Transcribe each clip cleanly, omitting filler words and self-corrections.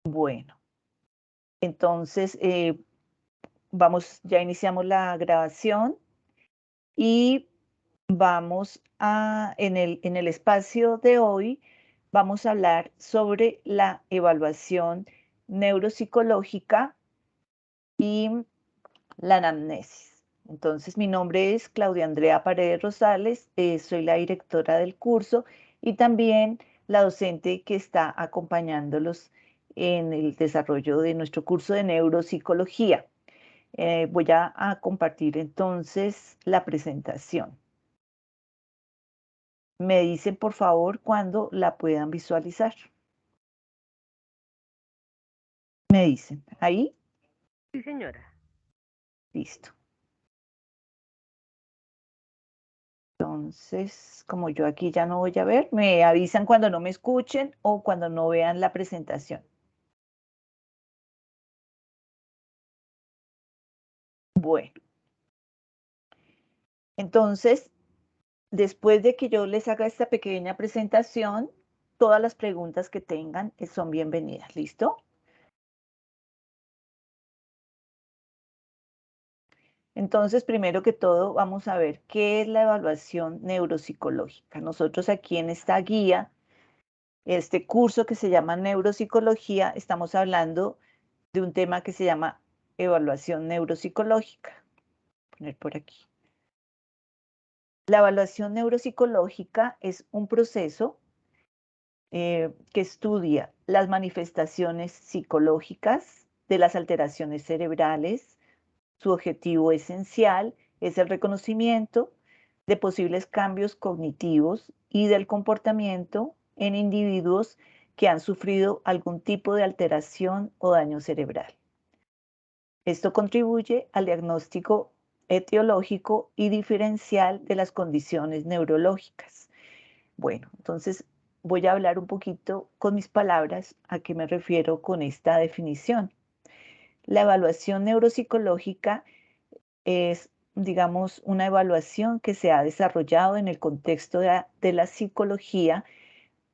Bueno, entonces ya iniciamos la grabación y en el espacio de hoy, vamos a hablar sobre la evaluación neuropsicológica y la anamnesis. Entonces, mi nombre es Claudia Andrea Paredes Rosales, soy la directora del curso y también la docente que está acompañándolos en el desarrollo de nuestro curso de neuropsicología. Voy a compartir entonces la presentación. Me dicen, por favor, cuando la puedan visualizar. Me dicen, ¿ahí? Sí, señora. Listo. Entonces, como yo aquí ya no voy a ver, me avisan cuando no me escuchen o cuando no vean la presentación. Bueno, entonces, después de que yo les haga esta pequeña presentación, todas las preguntas que tengan son bienvenidas. ¿Listo? Entonces, primero que todo, vamos a ver qué es la evaluación neuropsicológica. Nosotros aquí en esta guía, este curso que se llama Neuropsicología, estamos hablando de un tema que se llama evaluación neuropsicológica. Voy a poner por aquí. La evaluación neuropsicológica es un proceso que estudia las manifestaciones psicológicas de las alteraciones cerebrales. Su objetivo esencial es el reconocimiento de posibles cambios cognitivos y del comportamiento en individuos que han sufrido algún tipo de alteración o daño cerebral. Esto contribuye al diagnóstico etiológico y diferencial de las condiciones neurológicas. Bueno, entonces voy a hablar un poquito con mis palabras a qué me refiero con esta definición. La evaluación neuropsicológica es, digamos, una evaluación que se ha desarrollado en el contexto de la psicología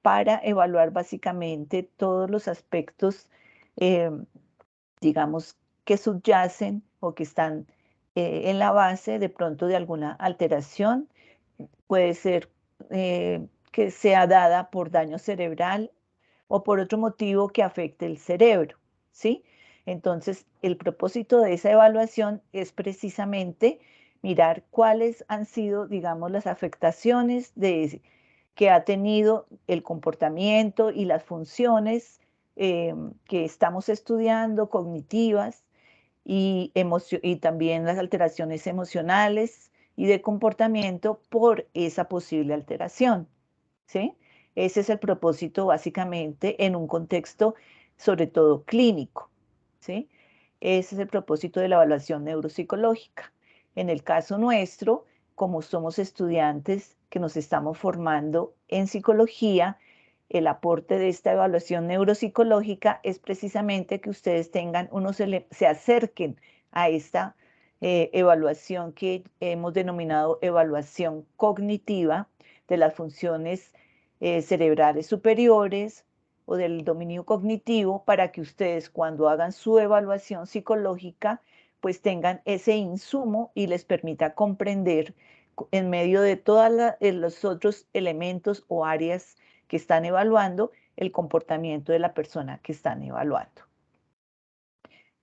para evaluar básicamente todos los aspectos, eh, digamos, que subyacen o que están en la base de pronto de alguna alteración. Puede ser que sea dada por daño cerebral o por otro motivo que afecte el cerebro, ¿sí? Entonces, el propósito de esa evaluación es precisamente mirar cuáles han sido, digamos, las afectaciones que ha tenido el comportamiento y las funciones que estamos estudiando, cognitivas y también las alteraciones emocionales y de comportamiento por esa posible alteración, ¿sí? Ese es el propósito básicamente en un contexto sobre todo clínico, ¿sí? Ese es el propósito de la evaluación neuropsicológica. En el caso nuestro, como somos estudiantes que nos estamos formando en psicología, el aporte de esta evaluación neuropsicológica es precisamente que ustedes se acerquen a esta evaluación que hemos denominado evaluación cognitiva de las funciones cerebrales superiores o del dominio cognitivo para que ustedes cuando hagan su evaluación psicológica pues tengan ese insumo y les permita comprender en medio de todos los otros elementos o áreas que están evaluando el comportamiento de la persona que están evaluando.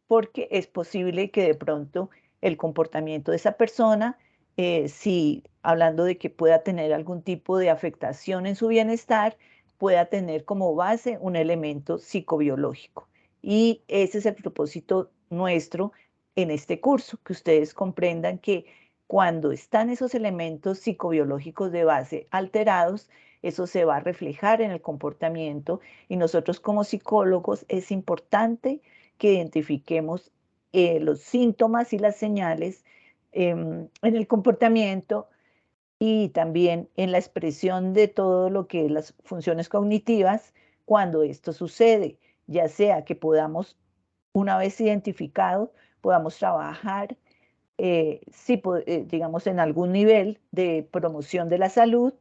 Porque es posible que de pronto el comportamiento de esa persona, si hablando de que pueda tener algún tipo de afectación en su bienestar, pueda tener como base un elemento psicobiológico. Y ese es el propósito nuestro en este curso, que ustedes comprendan que cuando están esos elementos psicobiológicos de base alterados, eso se va a reflejar en el comportamiento y nosotros como psicólogos es importante que identifiquemos los síntomas y las señales en el comportamiento y también en la expresión de todo lo que es las funciones cognitivas cuando esto sucede, ya sea que podamos, una vez identificado, podamos trabajar, digamos, en algún nivel de promoción de la salud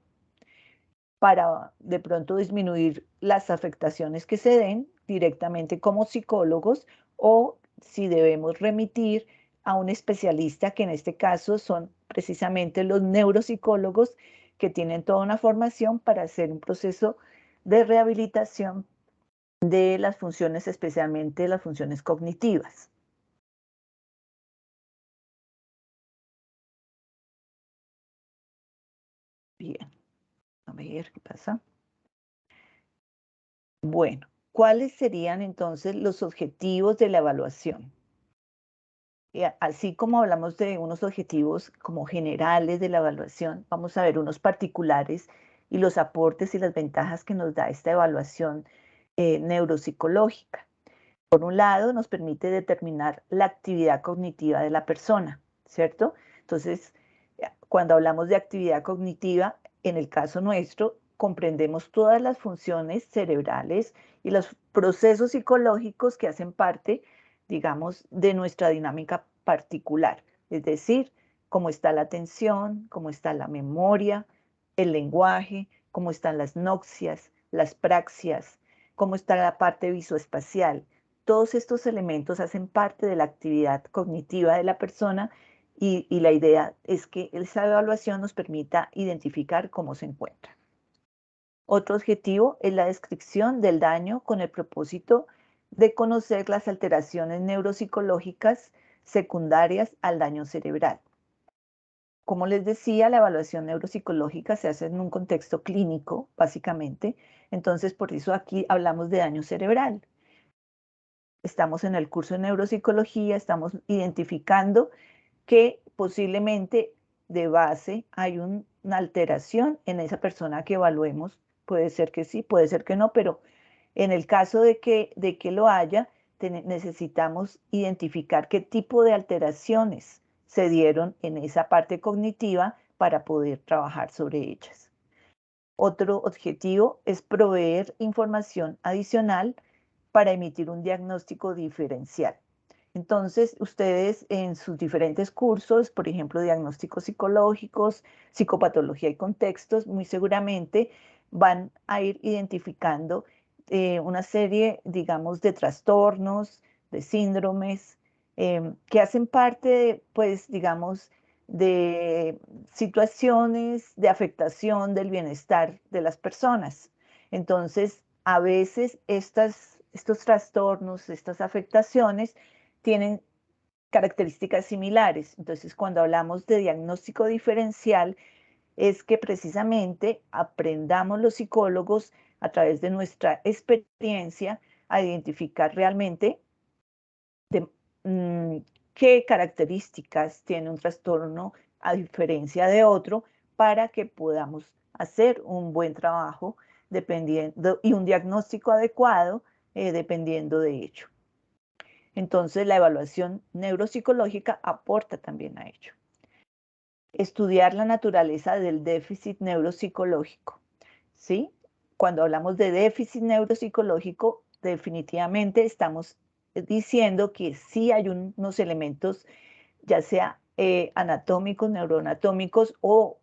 para de pronto disminuir las afectaciones que se den directamente como psicólogos o si debemos remitir a un especialista, que en este caso son precisamente los neuropsicólogos, que tienen toda una formación para hacer un proceso de rehabilitación de las funciones, especialmente las funciones cognitivas. Bien, a ver qué pasa. Bueno, ¿cuáles serían entonces los objetivos de la evaluación? Así como hablamos de unos objetivos como generales de la evaluación, vamos a ver unos particulares y los aportes y las ventajas que nos da esta evaluación neuropsicológica. Por un lado, nos permite determinar la actividad cognitiva de la persona, ¿cierto? Entonces, cuando hablamos de actividad cognitiva, en el caso nuestro, comprendemos todas las funciones cerebrales y los procesos psicológicos que hacen parte, digamos, de nuestra dinámica particular. Es decir, cómo está la atención, cómo está la memoria, el lenguaje, cómo están las noxias, las praxias, cómo está la parte visoespacial. Todos estos elementos hacen parte de la actividad cognitiva de la persona y la idea es que esa evaluación nos permita identificar cómo se encuentra. Otro objetivo es la descripción del daño con el propósito de conocer las alteraciones neuropsicológicas secundarias al daño cerebral. Como les decía, la evaluación neuropsicológica se hace en un contexto clínico, básicamente. Entonces, por eso aquí hablamos de daño cerebral. Estamos en el curso de neuropsicología, estamos identificando que posiblemente de base hay una alteración en esa persona que evaluemos. Puede ser que sí, puede ser que no, pero en el caso de que lo haya, necesitamos identificar qué tipo de alteraciones se dieron en esa parte cognitiva para poder trabajar sobre ellas. Otro objetivo es proveer información adicional para emitir un diagnóstico diferencial. Entonces, ustedes en sus diferentes cursos, por ejemplo, diagnósticos psicológicos, psicopatología y contextos, muy seguramente van a ir identificando una serie, digamos, de trastornos, de síndromes, que hacen parte, pues, digamos, de situaciones de afectación del bienestar de las personas. Entonces, a veces estos trastornos, estas afectaciones, tienen características similares. Entonces, cuando hablamos de diagnóstico diferencial, es que precisamente aprendamos los psicólogos a través de nuestra experiencia a identificar realmente de, mm, qué características tiene un trastorno a diferencia de otro para que podamos hacer un buen trabajo dependiendo y un diagnóstico adecuado dependiendo de ello. Entonces, la evaluación neuropsicológica aporta también a ello. Estudiar la naturaleza del déficit neuropsicológico, ¿sí? Cuando hablamos de déficit neuropsicológico, definitivamente estamos diciendo que sí hay unos elementos, ya sea anatómicos, neuroanatómicos o,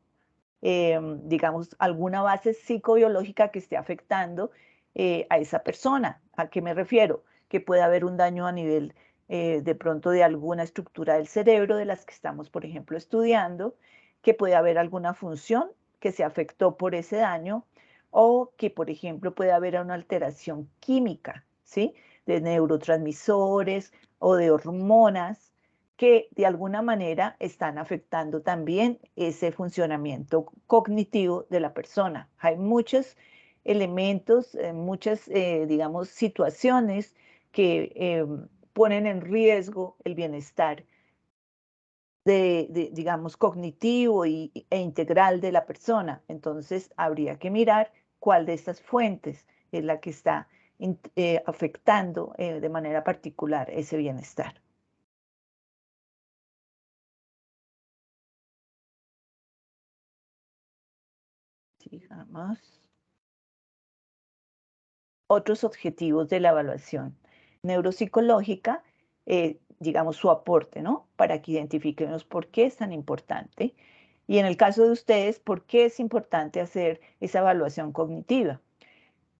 digamos, alguna base psicobiológica que esté afectando a esa persona. ¿A qué me refiero? Que puede haber un daño a nivel de pronto de alguna estructura del cerebro de las que estamos, por ejemplo, estudiando, que puede haber alguna función que se afectó por ese daño o que, por ejemplo, puede haber una alteración química, ¿sí? De neurotransmisores o de hormonas que de alguna manera están afectando también ese funcionamiento cognitivo de la persona. Hay muchos elementos, muchas, digamos, situaciones que ponen en riesgo el bienestar digamos, cognitivo e integral de la persona. Entonces, habría que mirar cuál de estas fuentes es la que está afectando de manera particular ese bienestar. Sigamos. Otros objetivos de la evaluación neuropsicológica, digamos su aporte, ¿no? Para que identifiquemos por qué es tan importante. Y en el caso de ustedes, ¿por qué es importante hacer esa evaluación cognitiva?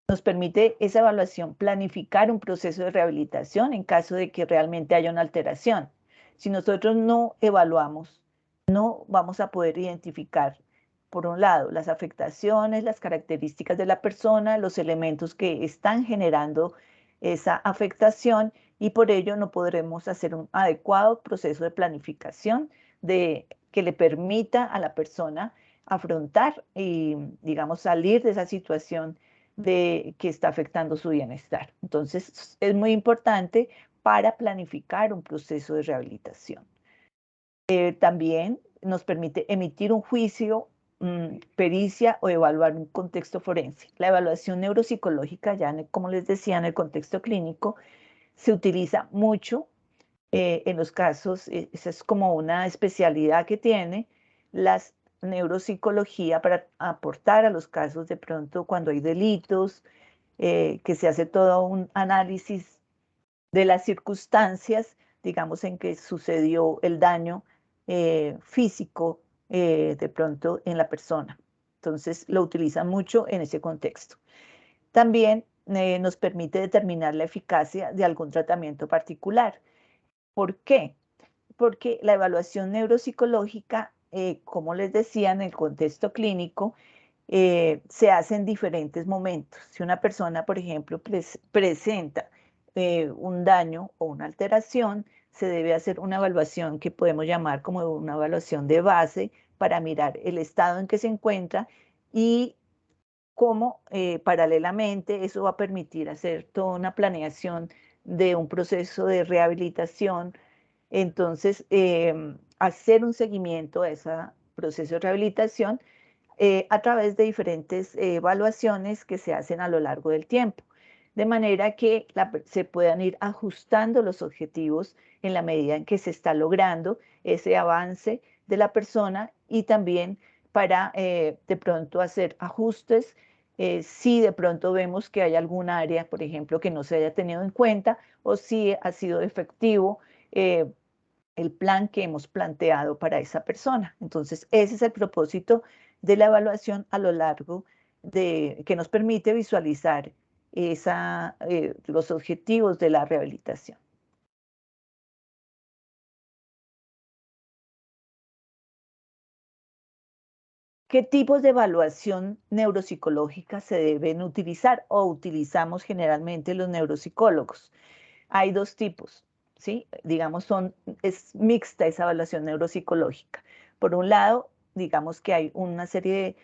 Nos permite esa evaluación planificar un proceso de rehabilitación en caso de que realmente haya una alteración. Si nosotros no evaluamos, no vamos a poder identificar, por un lado, las afectaciones, las características de la persona, los elementos que están generando esa afectación, y por ello no podremos hacer un adecuado proceso de planificación que le permita a la persona afrontar y, digamos, salir de esa situación que está afectando su bienestar. Entonces, es muy importante para planificar un proceso de rehabilitación. También nos permite emitir un juicio, pericia o evaluar un contexto forense. La evaluación neuropsicológica, ya como les decía, en el contexto clínico, se utiliza mucho en los casos, esa es como una especialidad que tiene la neuropsicología para aportar a los casos de pronto cuando hay delitos, que se hace todo un análisis de las circunstancias, digamos, en que sucedió el daño físico de pronto en la persona. Entonces, lo utilizan mucho en ese contexto. También nos permite determinar la eficacia de algún tratamiento particular. ¿Por qué? Porque la evaluación neuropsicológica, como les decía, en el contexto clínico, se hace en diferentes momentos. Si una persona, por ejemplo, presenta un daño o una alteración, se debe hacer una evaluación que podemos llamar como una evaluación de base para mirar el estado en que se encuentra y cómo paralelamente eso va a permitir hacer toda una planeación de un proceso de rehabilitación. Entonces, hacer un seguimiento a ese proceso de rehabilitación a través de diferentes evaluaciones que se hacen a lo largo del tiempo, de manera que se puedan ir ajustando los objetivos en la medida en que se está logrando ese avance de la persona, y también para de pronto hacer ajustes si de pronto vemos que hay algún área, por ejemplo, que no se haya tenido en cuenta, o si ha sido efectivo el plan que hemos planteado para esa persona. Entonces, ese es el propósito de la evaluación a lo largo que nos permite visualizar los objetivos de la rehabilitación. ¿Qué tipos de evaluación neuropsicológica se deben utilizar o utilizamos generalmente los neuropsicólogos? Hay dos tipos, ¿sí? Digamos, es mixta esa evaluación neuropsicológica. Por un lado, digamos que hay una serie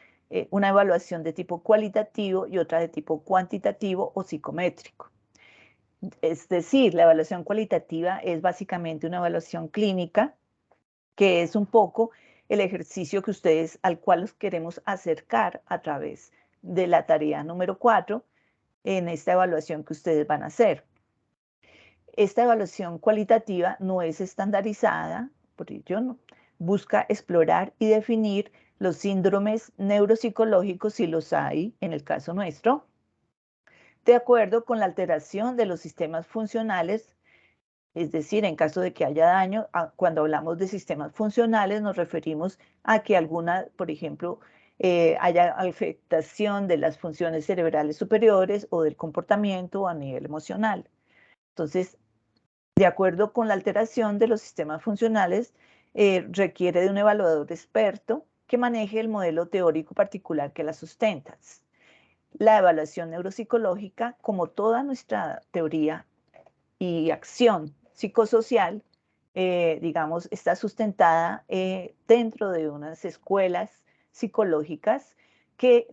una evaluación de tipo cualitativo y otra de tipo cuantitativo o psicométrico. Es decir, la evaluación cualitativa es básicamente una evaluación clínica, que es un poco el ejercicio que ustedes, al cual los queremos acercar a través de la tarea número 4 en esta evaluación que ustedes van a hacer. Esta evaluación cualitativa no es estandarizada, por ello busca explorar y definir los síndromes neuropsicológicos, si los hay en el caso nuestro, de acuerdo con la alteración de los sistemas funcionales. Es decir, en caso de que haya daño, cuando hablamos de sistemas funcionales nos referimos a que alguna, por ejemplo, haya afectación de las funciones cerebrales superiores o del comportamiento a nivel emocional. Entonces, de acuerdo con la alteración de los sistemas funcionales, requiere de un evaluador experto que maneje el modelo teórico particular que la sustenta. La evaluación neuropsicológica, como toda nuestra teoría y acción psicosocial, digamos, está sustentada dentro de unas escuelas psicológicas que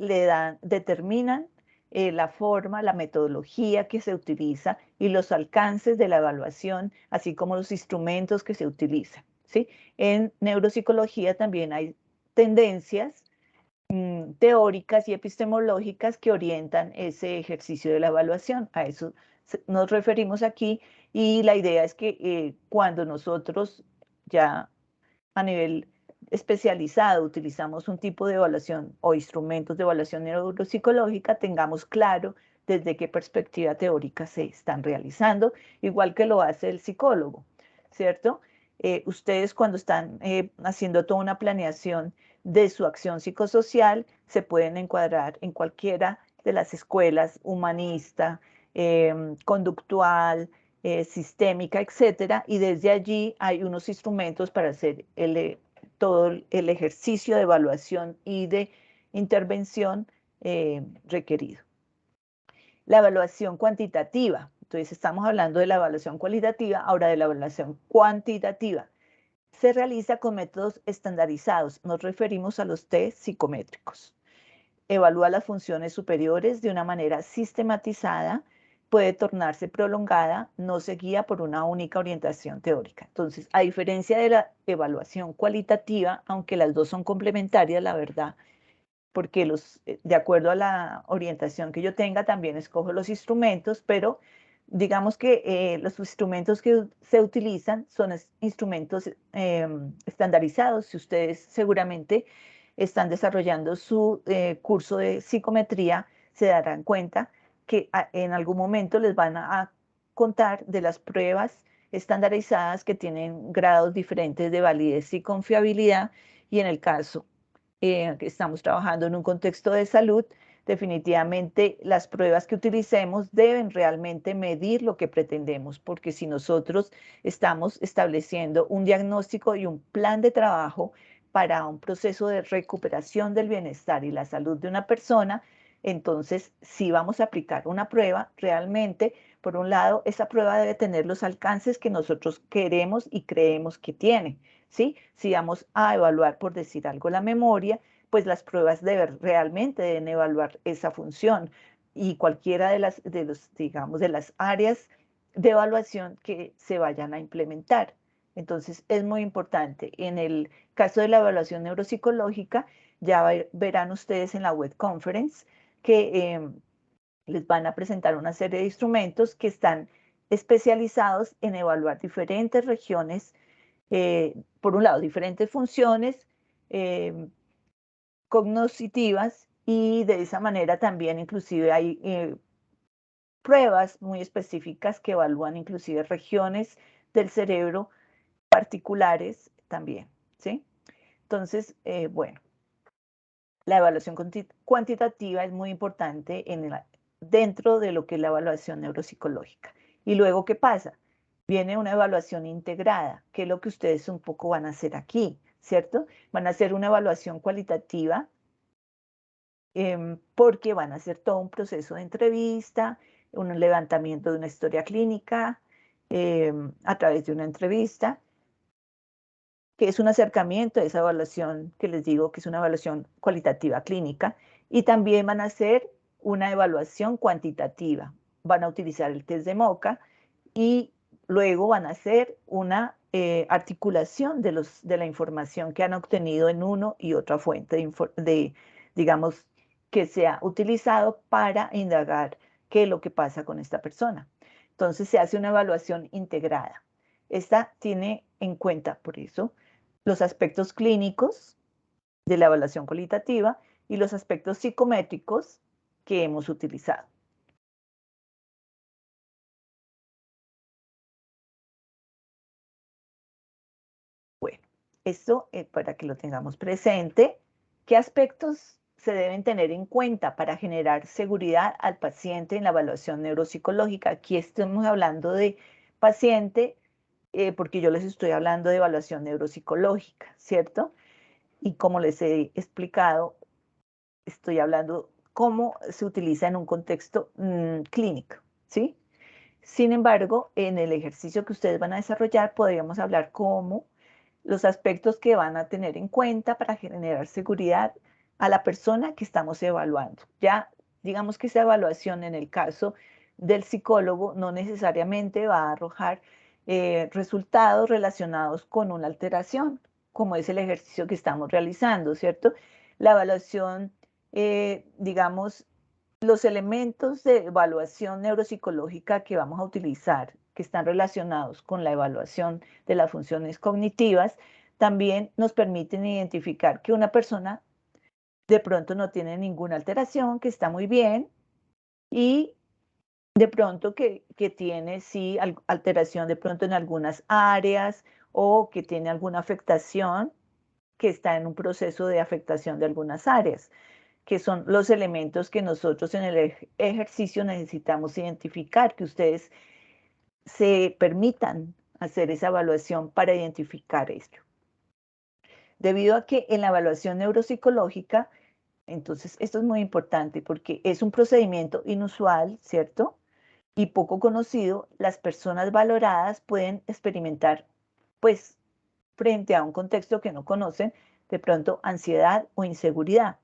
determinan la forma, la metodología que se utiliza y los alcances de la evaluación, así como los instrumentos que se utilizan, ¿sí? En neuropsicología también hay tendencias teóricas y epistemológicas que orientan ese ejercicio de la evaluación. A eso nos referimos aquí, y la idea es que cuando nosotros ya a nivel especializado utilizamos un tipo de evaluación o instrumentos de evaluación neuropsicológica, tengamos claro desde qué perspectiva teórica se están realizando, igual que lo hace el psicólogo, ¿cierto? Ustedes cuando están haciendo toda una planeación de su acción psicosocial, se pueden encuadrar en cualquiera de las escuelas, humanista, conductual, sistémica, etcétera, y desde allí hay unos instrumentos para hacer todo el ejercicio de evaluación y de intervención requerido. La evaluación cuantitativa. Entonces, estamos hablando de la evaluación cualitativa, ahora de la evaluación cuantitativa. Se realiza con métodos estandarizados. Nos referimos a los test psicométricos. Evalúa las funciones superiores de una manera sistematizada, puede tornarse prolongada, no se guía por una única orientación teórica. Entonces, a diferencia de la evaluación cualitativa, aunque las dos son complementarias, la verdad, porque de acuerdo a la orientación que yo tenga, también escojo los instrumentos, pero digamos que los instrumentos que se utilizan son instrumentos estandarizados. Si ustedes seguramente están desarrollando su curso de psicometría, se darán cuenta que en algún momento les van a contar de las pruebas estandarizadas que tienen grados diferentes de validez y confiabilidad, y en el caso que estamos trabajando en un contexto de salud, definitivamente las pruebas que utilicemos deben realmente medir lo que pretendemos, porque si nosotros estamos estableciendo un diagnóstico y un plan de trabajo para un proceso de recuperación del bienestar y la salud de una persona, entonces si vamos a aplicar una prueba, realmente, por un lado, esa prueba debe tener los alcances que nosotros queremos y creemos que tiene. ¿Sí? Si vamos a evaluar, por decir algo, la memoria, pues las pruebas realmente deben evaluar esa función, y cualquiera digamos, de las áreas de evaluación que se vayan a implementar. Entonces, es muy importante. En el caso de la evaluación neuropsicológica, ya verán ustedes en la web conference que les van a presentar una serie de instrumentos que están especializados en evaluar diferentes regiones, por un lado, diferentes funciones cognitivas, y de esa manera también inclusive hay pruebas muy específicas que evalúan inclusive regiones del cerebro particulares también, ¿sí? Entonces, bueno, la evaluación cuantitativa es muy importante dentro de lo que es la evaluación neuropsicológica. Y luego, ¿qué pasa? Viene una evaluación integrada, que es lo que ustedes un poco van a hacer aquí, ¿cierto? Van a hacer una evaluación cualitativa porque van a hacer todo un proceso de entrevista, un levantamiento de una historia clínica a través de una entrevista, que es un acercamiento a esa evaluación que les digo que es una evaluación cualitativa clínica, y también van a hacer una evaluación cuantitativa. Van a utilizar el test de Moca y luego van a hacer una articulación de la información que han obtenido en uno y otra fuente digamos, que se ha utilizado para indagar qué es lo que pasa con esta persona. Entonces se hace una evaluación integrada. Esta tiene en cuenta, por eso, los aspectos clínicos de la evaluación cualitativa y los aspectos psicométricos que hemos utilizado. Bueno, esto para que lo tengamos presente. ¿Qué aspectos se deben tener en cuenta para generar seguridad al paciente en la evaluación neuropsicológica? Aquí estamos hablando de paciente porque yo les estoy hablando de evaluación neuropsicológica, ¿cierto? Y como les he explicado, estoy hablando cómo se utiliza en un contexto clínico, ¿sí? Sin embargo, en el ejercicio que ustedes van a desarrollar, podríamos hablar cómo los aspectos que van a tener en cuenta para generar seguridad a la persona que estamos evaluando. Ya digamos que esa evaluación en el caso del psicólogo no necesariamente va a arrojar resultados relacionados con una alteración, como es el ejercicio que estamos realizando, ¿cierto? La evaluación, digamos, los elementos de evaluación neuropsicológica que vamos a utilizar, que están relacionados con la evaluación de las funciones cognitivas, también nos permiten identificar que una persona de pronto no tiene ninguna alteración, que está muy bien, y de pronto que tiene sí alteración de pronto en algunas áreas, o que tiene alguna afectación, que está en un proceso de afectación de algunas áreas. que son los elementos que nosotros en el ejercicio necesitamos identificar, que ustedes se permitan hacer esa evaluación para identificar esto. Debido a que en la evaluación neuropsicológica, entonces esto es muy importante porque es un procedimiento inusual, ¿cierto? Y poco conocido, las personas valoradas pueden experimentar, pues, frente a un contexto que no conocen, de pronto ansiedad o inseguridad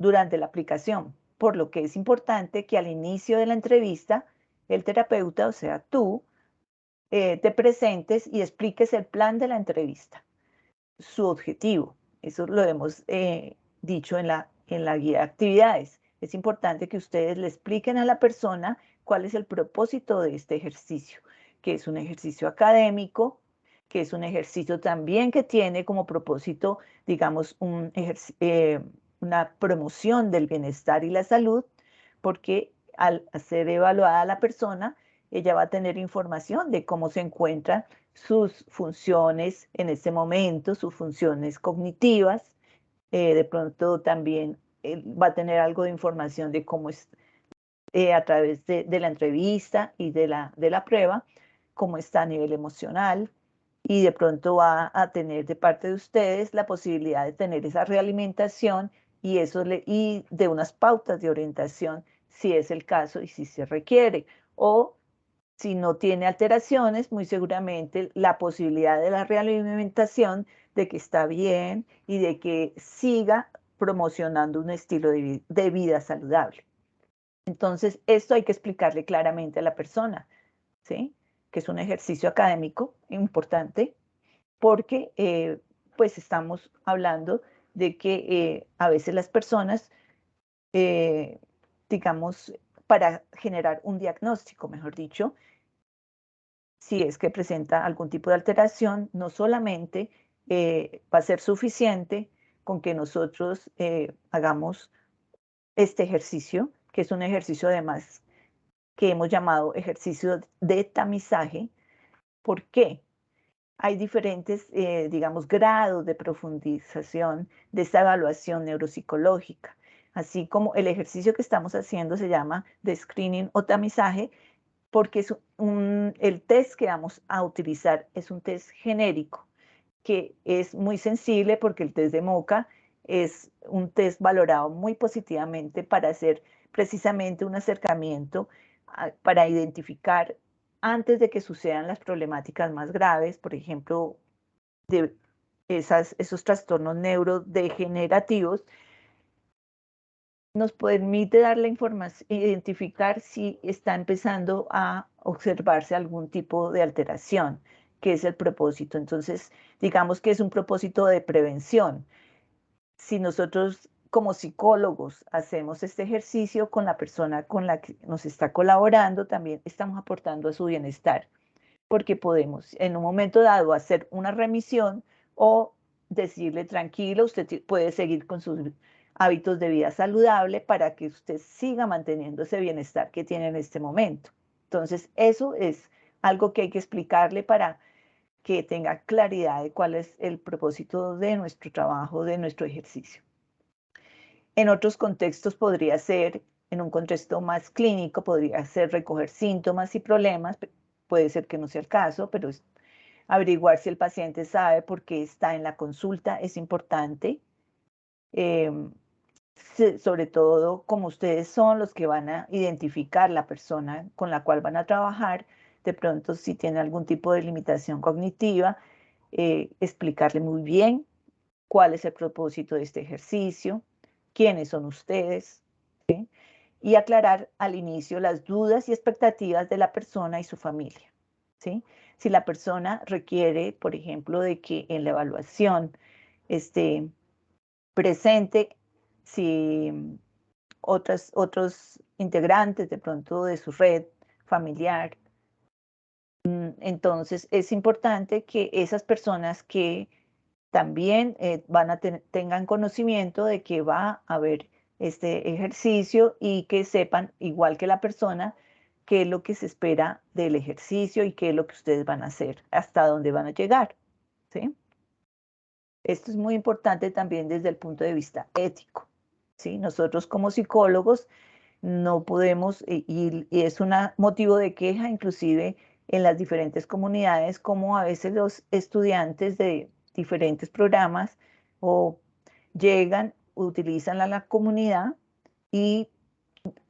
durante la aplicación, por lo que es importante que al inicio de la entrevista, el terapeuta, o sea, tú, te presentes y expliques el plan de la entrevista, su objetivo. Eso lo hemos dicho en la guía de actividades. Es importante que ustedes le expliquen a la persona cuál es el propósito de este ejercicio, que es un ejercicio académico, que es un ejercicio también que tiene como propósito, digamos, una promoción del bienestar y la salud, porque al ser evaluada la persona, ella va a tener información de cómo se encuentran sus funciones en este momento, sus funciones cognitivas. De pronto también va a tener algo de información de cómo es a través de la entrevista y de la prueba, cómo está a nivel emocional, y de pronto va a tener de parte de ustedes la posibilidad de tener esa realimentación y de unas pautas de orientación si es el caso y si se requiere. O si no tiene alteraciones, muy seguramente la posibilidad de la realimentación, de que está bien y de que siga promocionando un estilo de vida saludable. Entonces, esto hay que explicarle claramente a la persona, ¿sí? Que es un ejercicio académico importante porque pues estamos hablando de que a veces las personas, eh, digamos, para generar un diagnóstico, mejor dicho, si es que presenta algún tipo de alteración, no solamente va a ser suficiente con que nosotros hagamos este ejercicio, que es un ejercicio además que hemos llamado ejercicio de tamizaje. ¿Por qué? Hay diferentes, digamos, grados de profundización de esta evaluación neuropsicológica, así como el ejercicio que estamos haciendo se llama de screening o tamizaje, porque el test que vamos a utilizar es un test genérico, que es muy sensible porque el test de MoCA es un test valorado muy positivamente para hacer precisamente un acercamiento para identificar antes de que sucedan las problemáticas más graves, por ejemplo, de esos trastornos neurodegenerativos. Nos permite dar la información, identificar si está empezando a observarse algún tipo de alteración, que es el propósito. Entonces, digamos que es un propósito de prevención. Si nosotros como psicólogos hacemos este ejercicio con la persona con la que nos está colaborando, también estamos aportando a su bienestar, porque podemos en un momento dado hacer una remisión o decirle tranquilo, usted puede seguir con sus hábitos de vida saludable para que usted siga manteniendo ese bienestar que tiene en este momento. Entonces, eso es algo que hay que explicarle para que tenga claridad de cuál es el propósito de nuestro trabajo, de nuestro ejercicio. En otros contextos podría ser, en un contexto más clínico, podría ser recoger síntomas y problemas, puede ser que no sea el caso, pero averiguar si el paciente sabe por qué está en la consulta es importante. Sobre todo, como ustedes son los que van a identificar la persona con la cual van a trabajar, de pronto si tiene algún tipo de limitación cognitiva, explicarle muy bien cuál es el propósito de este ejercicio, quiénes son ustedes, ¿sí? Y aclarar al inicio las dudas y expectativas de la persona y su familia, ¿sí? Si la persona requiere, por ejemplo, de que en la evaluación esté presente, si otros integrantes de pronto de su red familiar, entonces es importante que esas personas que también tengan conocimiento de que va a haber este ejercicio y que sepan, igual que la persona, qué es lo que se espera del ejercicio y qué es lo que ustedes van a hacer, hasta dónde van a llegar, ¿sí? Esto es muy importante también desde el punto de vista ético. ¿sí? Nosotros como psicólogos no podemos, y es un motivo de queja inclusive en las diferentes comunidades, como a veces los estudiantes de diferentes programas o llegan, utilizan la comunidad y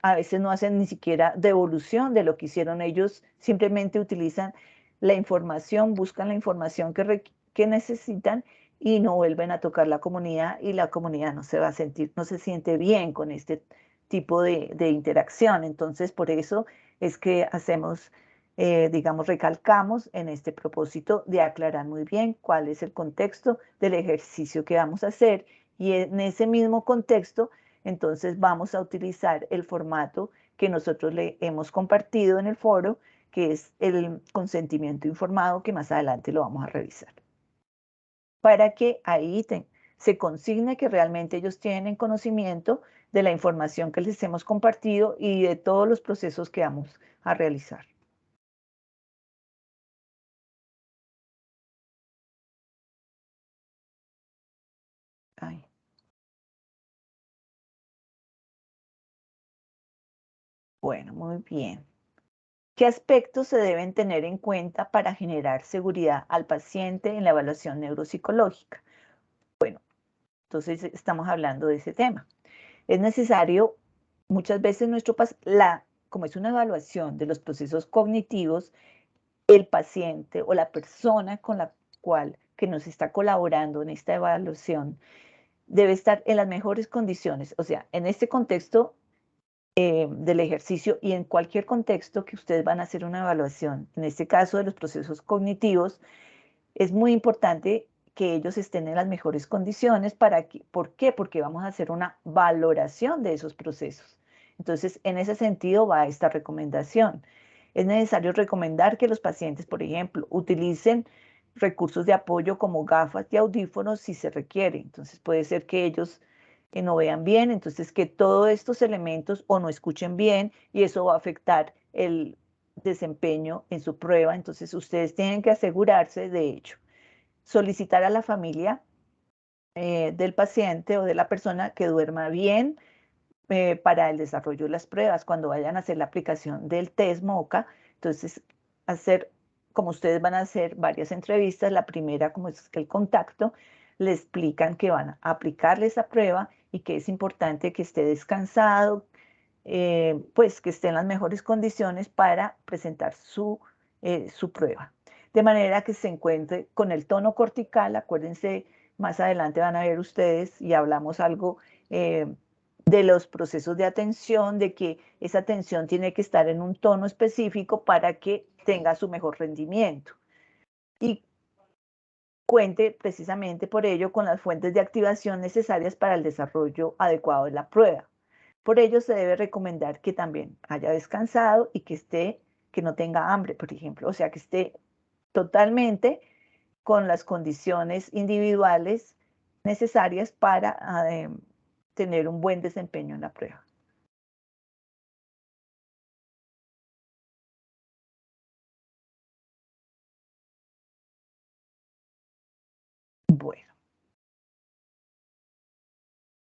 a veces no hacen ni siquiera devolución de lo que hicieron ellos, simplemente utilizan la información, buscan la información que necesitan y no vuelven a tocar la comunidad y la comunidad no se va a sentir, no se siente bien con este tipo de interacción. Entonces, por eso es que hacemos, digamos, recalcamos en este propósito de aclarar muy bien cuál es el contexto del ejercicio que vamos a hacer y en ese mismo contexto entonces vamos a utilizar el formato que nosotros le hemos compartido en el foro, que es el consentimiento informado, que más adelante lo vamos a revisar. Para que ahí se consigne que realmente ellos tienen conocimiento de la información que les hemos compartido y de todos los procesos que vamos a realizar. Ay, bueno, muy bien. ¿Qué aspectos se deben tener en cuenta para generar seguridad al paciente en la evaluación neuropsicológica? Entonces estamos hablando de ese tema. Es necesario, muchas veces como es una evaluación de los procesos cognitivos, el paciente o la persona con la cual que nos está colaborando en esta evaluación debe estar en las mejores condiciones. O sea, en este contexto del ejercicio y en cualquier contexto que ustedes van a hacer una evaluación, en este caso de los procesos cognitivos, es muy importante que ellos estén en las mejores condiciones ¿por qué? Porque vamos a hacer una valoración de esos procesos. Entonces, en ese sentido va esta recomendación. Es necesario recomendar que los pacientes, por ejemplo, utilicen recursos de apoyo como gafas y audífonos si se requiere. Entonces, puede ser que ellos no vean bien, entonces que todos estos elementos o no escuchen bien y eso va a afectar el desempeño en su prueba. Entonces, ustedes tienen que asegurarse de ello. Solicitar a la familia del paciente o de la persona que duerma bien para el desarrollo de las pruebas. Cuando vayan a hacer la aplicación del test MOCA, entonces como ustedes van a hacer varias entrevistas, la primera, como es el contacto, le explican que van a aplicarle esa prueba y que es importante que esté descansado, pues que esté en las mejores condiciones para presentar su prueba. De manera que se encuentre con el tono cortical, acuérdense, más adelante van a ver ustedes y hablamos algo de los procesos de atención, de que esa atención tiene que estar en un tono específico para que tenga su mejor rendimiento. Y cuente precisamente por ello con las fuentes de activación necesarias para el desarrollo adecuado de la prueba. Por ello se debe recomendar que también haya descansado y que no tenga hambre, por ejemplo, o sea, que esté totalmente con las condiciones individuales necesarias para tener un buen desempeño en la prueba. Bueno,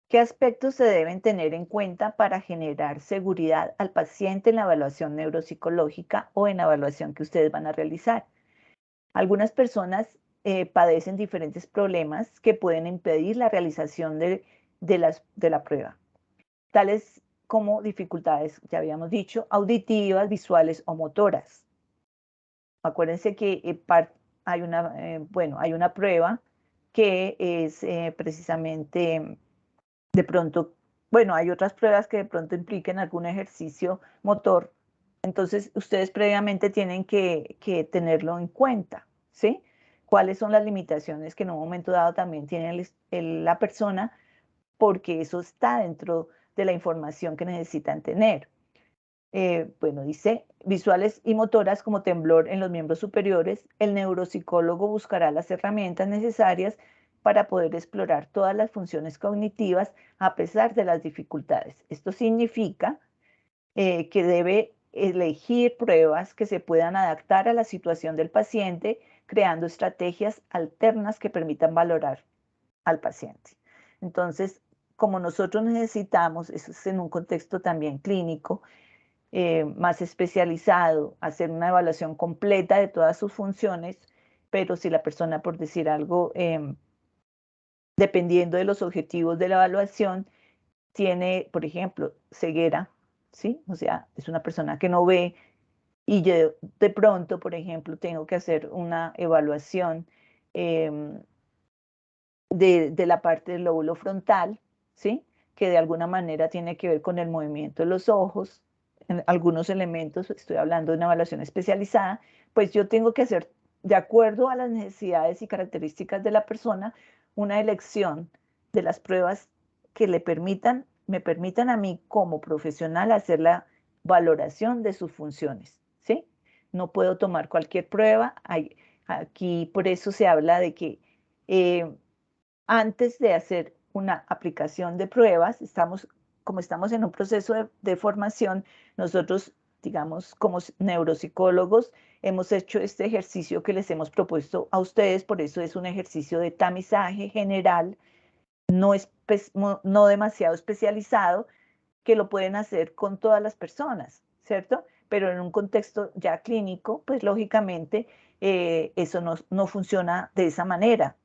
¿qué aspectos se deben tener en cuenta para generar seguridad al paciente en la evaluación neuropsicológica o en la evaluación que ustedes van a realizar? Algunas personas padecen diferentes problemas que pueden impedir la realización de la prueba, tales como dificultades, ya habíamos dicho, auditivas, visuales o motoras. Acuérdense que hay una prueba que es precisamente de pronto, bueno, hay otras pruebas que de pronto impliquen algún ejercicio motor. Entonces, ustedes previamente tienen que tenerlo en cuenta, ¿sí? ¿Cuáles son las limitaciones que en un momento dado también tiene la persona? Porque eso está dentro de la información que necesitan tener. Bueno, dice, visuales y motoras como temblor en los miembros superiores, el neuropsicólogo buscará las herramientas necesarias para poder explorar todas las funciones cognitivas a pesar de las dificultades. Esto significa que debe elegir pruebas que se puedan adaptar a la situación del paciente, creando estrategias alternas que permitan valorar al paciente. Entonces, como nosotros necesitamos, eso es en un contexto también clínico, más especializado, hacer una evaluación completa de todas sus funciones, pero si la persona, por decir algo, dependiendo de los objetivos de la evaluación, tiene, por ejemplo, ceguera, ¿sí? O sea, es una persona que no ve y yo de pronto, por ejemplo, tengo que hacer una evaluación em, de la parte del lóbulo frontal, ¿sí? Que de alguna manera tiene que ver con el movimiento de los ojos, en algunos elementos, estoy hablando de una evaluación especializada, pues yo tengo que hacer, de acuerdo a las necesidades y características de la persona, una elección de las pruebas que me permitan a mí como profesional hacer la valoración de sus funciones, ¿sí? No puedo tomar cualquier prueba. Aquí por eso se habla de que eh, antes de hacer una aplicación de pruebas, como estamos en un proceso de formación, nosotros, digamos, como neuropsicólogos, hemos hecho este ejercicio que les hemos propuesto a ustedes, por eso es un ejercicio de tamizaje general, no demasiado especializado, que lo pueden hacer con todas las personas, ¿cierto? Pero en un contexto ya clínico, pues lógicamente eso no funciona de esa manera.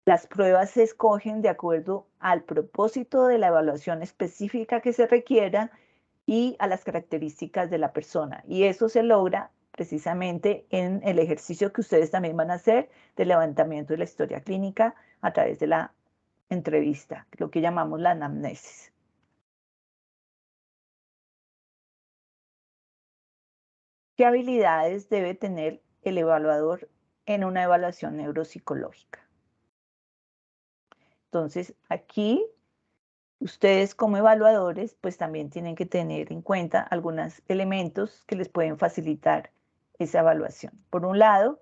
Las pruebas se escogen de acuerdo al propósito de la evaluación específica que se requiera y a las características de la persona. Y eso se logra precisamente en el ejercicio que ustedes también van a hacer de levantamiento de la historia clínica a través de la entrevista, lo que llamamos la anamnesis. ¿Qué habilidades debe tener el evaluador en una evaluación neuropsicológica? Entonces, aquí ustedes como evaluadores, pues también tienen que tener en cuenta algunos elementos que les pueden facilitar esa evaluación. Por un lado,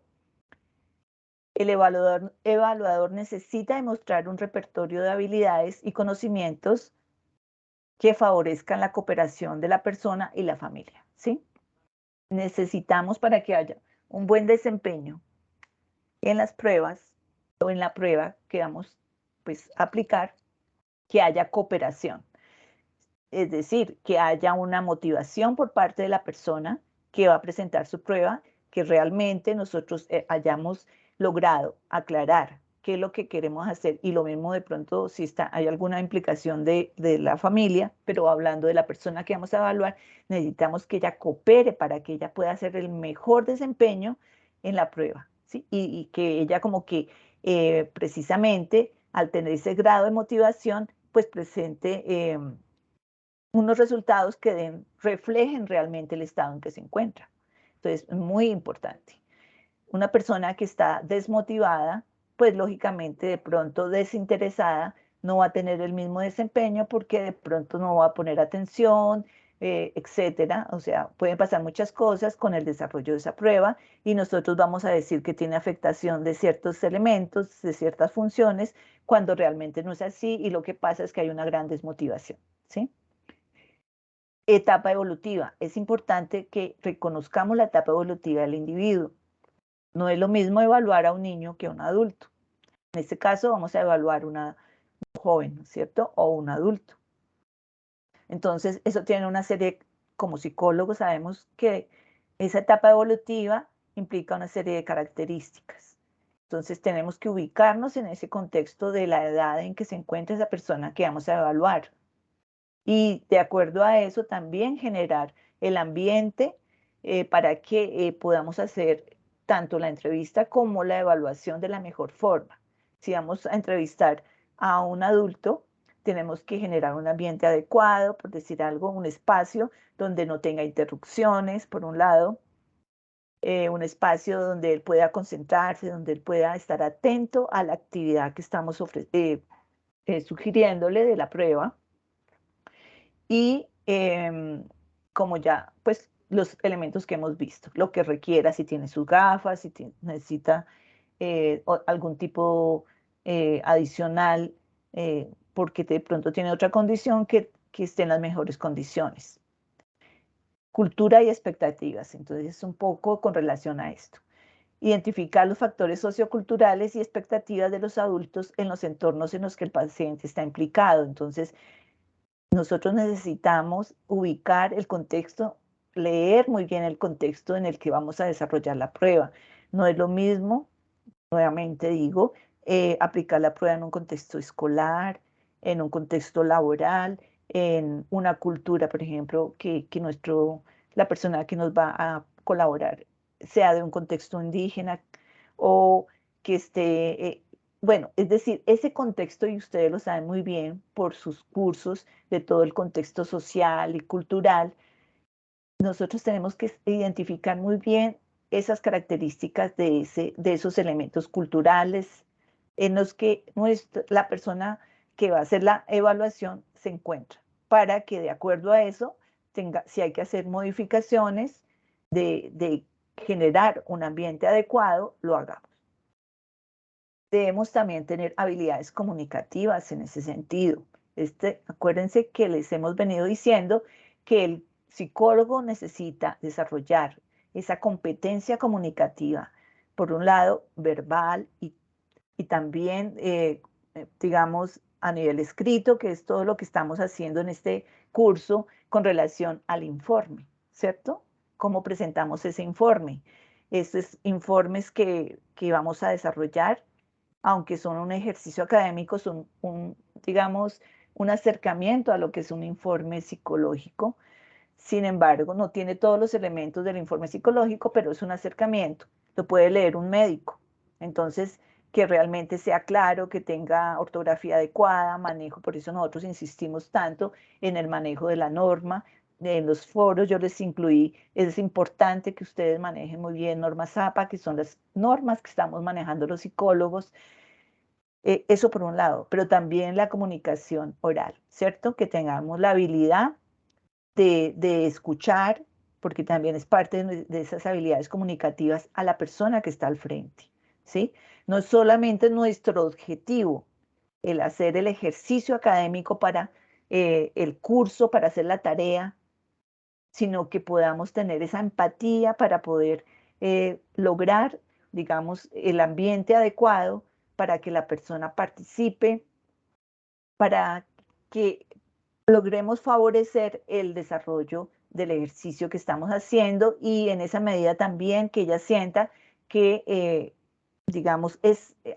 el evaluador necesita demostrar un repertorio de habilidades y conocimientos que favorezcan la cooperación de la persona y la familia, ¿sí? Necesitamos para que haya un buen desempeño en las pruebas o en la prueba que vamos pues, a aplicar, que haya cooperación. Es decir, que haya una motivación por parte de la persona que va a presentar su prueba, que realmente nosotros hayamos logrado aclarar qué es lo que queremos hacer y lo mismo de pronto si hay alguna implicación de la familia, pero hablando de la persona que vamos a evaluar, necesitamos que ella coopere para que ella pueda hacer el mejor desempeño en la prueba, ¿sí? Y que ella como que precisamente al tener ese grado de motivación, pues presente unos resultados que reflejen realmente el estado en que se encuentra. Entonces, muy importante. Una persona que está desmotivada, pues lógicamente de pronto desinteresada, no va a tener el mismo desempeño porque de pronto no va a poner atención, etcétera. O sea, pueden pasar muchas cosas con el desarrollo de esa prueba y nosotros vamos a decir que tiene afectación de ciertos elementos, de ciertas funciones, cuando realmente no es así y lo que pasa es que hay una gran desmotivación, ¿sí? Etapa evolutiva. Es importante que reconozcamos la etapa evolutiva del individuo. No es lo mismo evaluar a un niño que a un adulto. En este caso vamos a evaluar un joven, ¿cierto? O un adulto. Entonces, eso tiene una serie, como psicólogos sabemos que esa etapa evolutiva implica una serie de características. Entonces, tenemos que ubicarnos en ese contexto de la edad en que se encuentra esa persona que vamos a evaluar. Y de acuerdo a eso también generar el ambiente para que podamos hacer tanto la entrevista como la evaluación de la mejor forma. Si vamos a entrevistar a un adulto, tenemos que generar un ambiente adecuado, por decir algo, un espacio donde no tenga interrupciones, por un lado, un espacio donde él pueda concentrarse, donde él pueda estar atento a la actividad que estamos sugiriéndole de la prueba y como ya, pues los elementos que hemos visto, lo que requiera, si tiene sus gafas, si necesita algún tipo adicional, porque de pronto tiene otra condición que esté en las mejores condiciones. Cultura y expectativas, entonces es un poco con relación a esto. identificar los factores socioculturales y expectativas de los adultos en los entornos en los que el paciente está implicado. Entonces, nosotros necesitamos ubicar el contexto, leer muy bien el contexto en el que vamos a desarrollar la prueba. No es lo mismo, nuevamente digo, aplicar la prueba en un contexto escolar, en un contexto laboral, en una cultura, por ejemplo, que la persona que nos va a colaborar sea de un contexto indígena o que esté, bueno, es decir, ese contexto, y ustedes lo saben muy bien por sus cursos de todo el contexto social y cultural, nosotros tenemos que identificar muy bien esas características de esos elementos culturales en los que la persona que va a hacer la evaluación se encuentra, para que de acuerdo a eso, si hay que hacer modificaciones de generar un ambiente adecuado, lo hagamos. Debemos también tener habilidades comunicativas en ese sentido. Acuérdense que les hemos venido diciendo que el psicólogo necesita desarrollar esa competencia comunicativa, por un lado, verbal y también, digamos, a nivel escrito, que es todo lo que estamos haciendo en este curso con relación al informe, ¿cierto? ¿Cómo presentamos ese informe? Estos informes que vamos a desarrollar, aunque son un ejercicio académico, son digamos, un acercamiento a lo que es un informe psicológico. Sin embargo, no tiene todos los elementos del informe psicológico, pero es un acercamiento. Lo puede leer un médico. Entonces, que realmente sea claro, que tenga ortografía adecuada, manejo. Por eso nosotros insistimos tanto en el manejo de la norma. En los foros yo les incluí, es importante que ustedes manejen muy bien normas APA, que son las normas que estamos manejando los psicólogos. Eso por un lado, pero también la comunicación oral, ¿cierto? Que tengamos la habilidad de escuchar, porque también es parte de esas habilidades comunicativas a la persona que está al frente, ¿sí? No es solamente nuestro objetivo el hacer el ejercicio académico para el curso, para hacer la tarea, sino que podamos tener esa empatía para poder lograr, digamos, el ambiente adecuado para que la persona participe, para que logremos favorecer el desarrollo del ejercicio que estamos haciendo y en esa medida también que ella sienta que, digamos,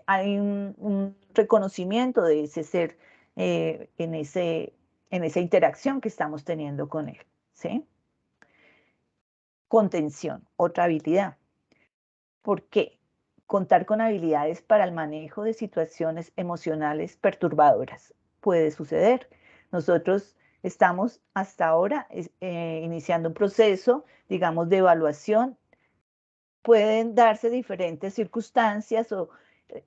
hay un reconocimiento de ese ser en esa interacción que estamos teniendo con él, ¿sí? Contención, otra habilidad. ¿Por qué? Contar con habilidades para el manejo de situaciones emocionales perturbadoras. Puede suceder. Nosotros estamos hasta ahora iniciando un proceso, digamos, de evaluación. Pueden darse diferentes circunstancias, o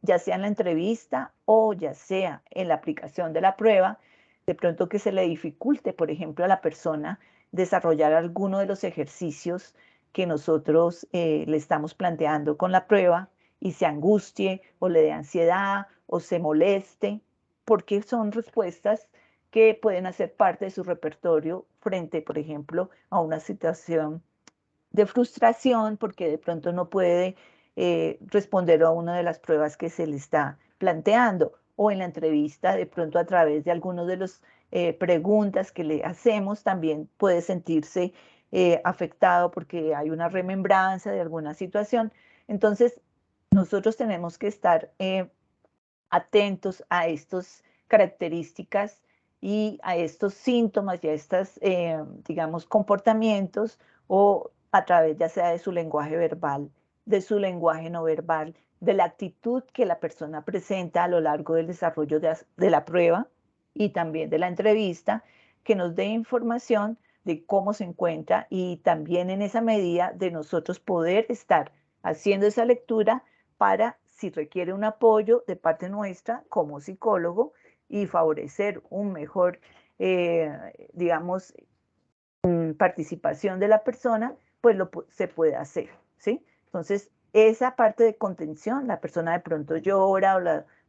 ya sea en la entrevista o ya sea en la aplicación de la prueba, de pronto que se le dificulte, por ejemplo, a la persona desarrollar alguno de los ejercicios que nosotros le estamos planteando con la prueba y se angustie o le dé ansiedad o se moleste, porque son respuestas que pueden hacer parte de su repertorio frente, por ejemplo, a una situación de frustración porque de pronto no puede responder a una de las pruebas que se le está planteando, o en la entrevista de pronto a través de algunas de las preguntas que le hacemos también puede sentirse afectado porque hay una remembranza de alguna situación. Entonces, nosotros tenemos que estar atentos a estas características y a estos síntomas y a estos, digamos, comportamientos, o a través ya sea de su lenguaje verbal, de su lenguaje no verbal, de la actitud que la persona presenta a lo largo del desarrollo de la prueba y también de la entrevista, que nos dé información de cómo se encuentra y también en esa medida de nosotros poder estar haciendo esa lectura para si requiere un apoyo de parte nuestra como psicólogo y favorecer un mejor, digamos, participación de la persona, pues se puede hacer, ¿sí? Entonces, esa parte de contención, la persona de pronto llora o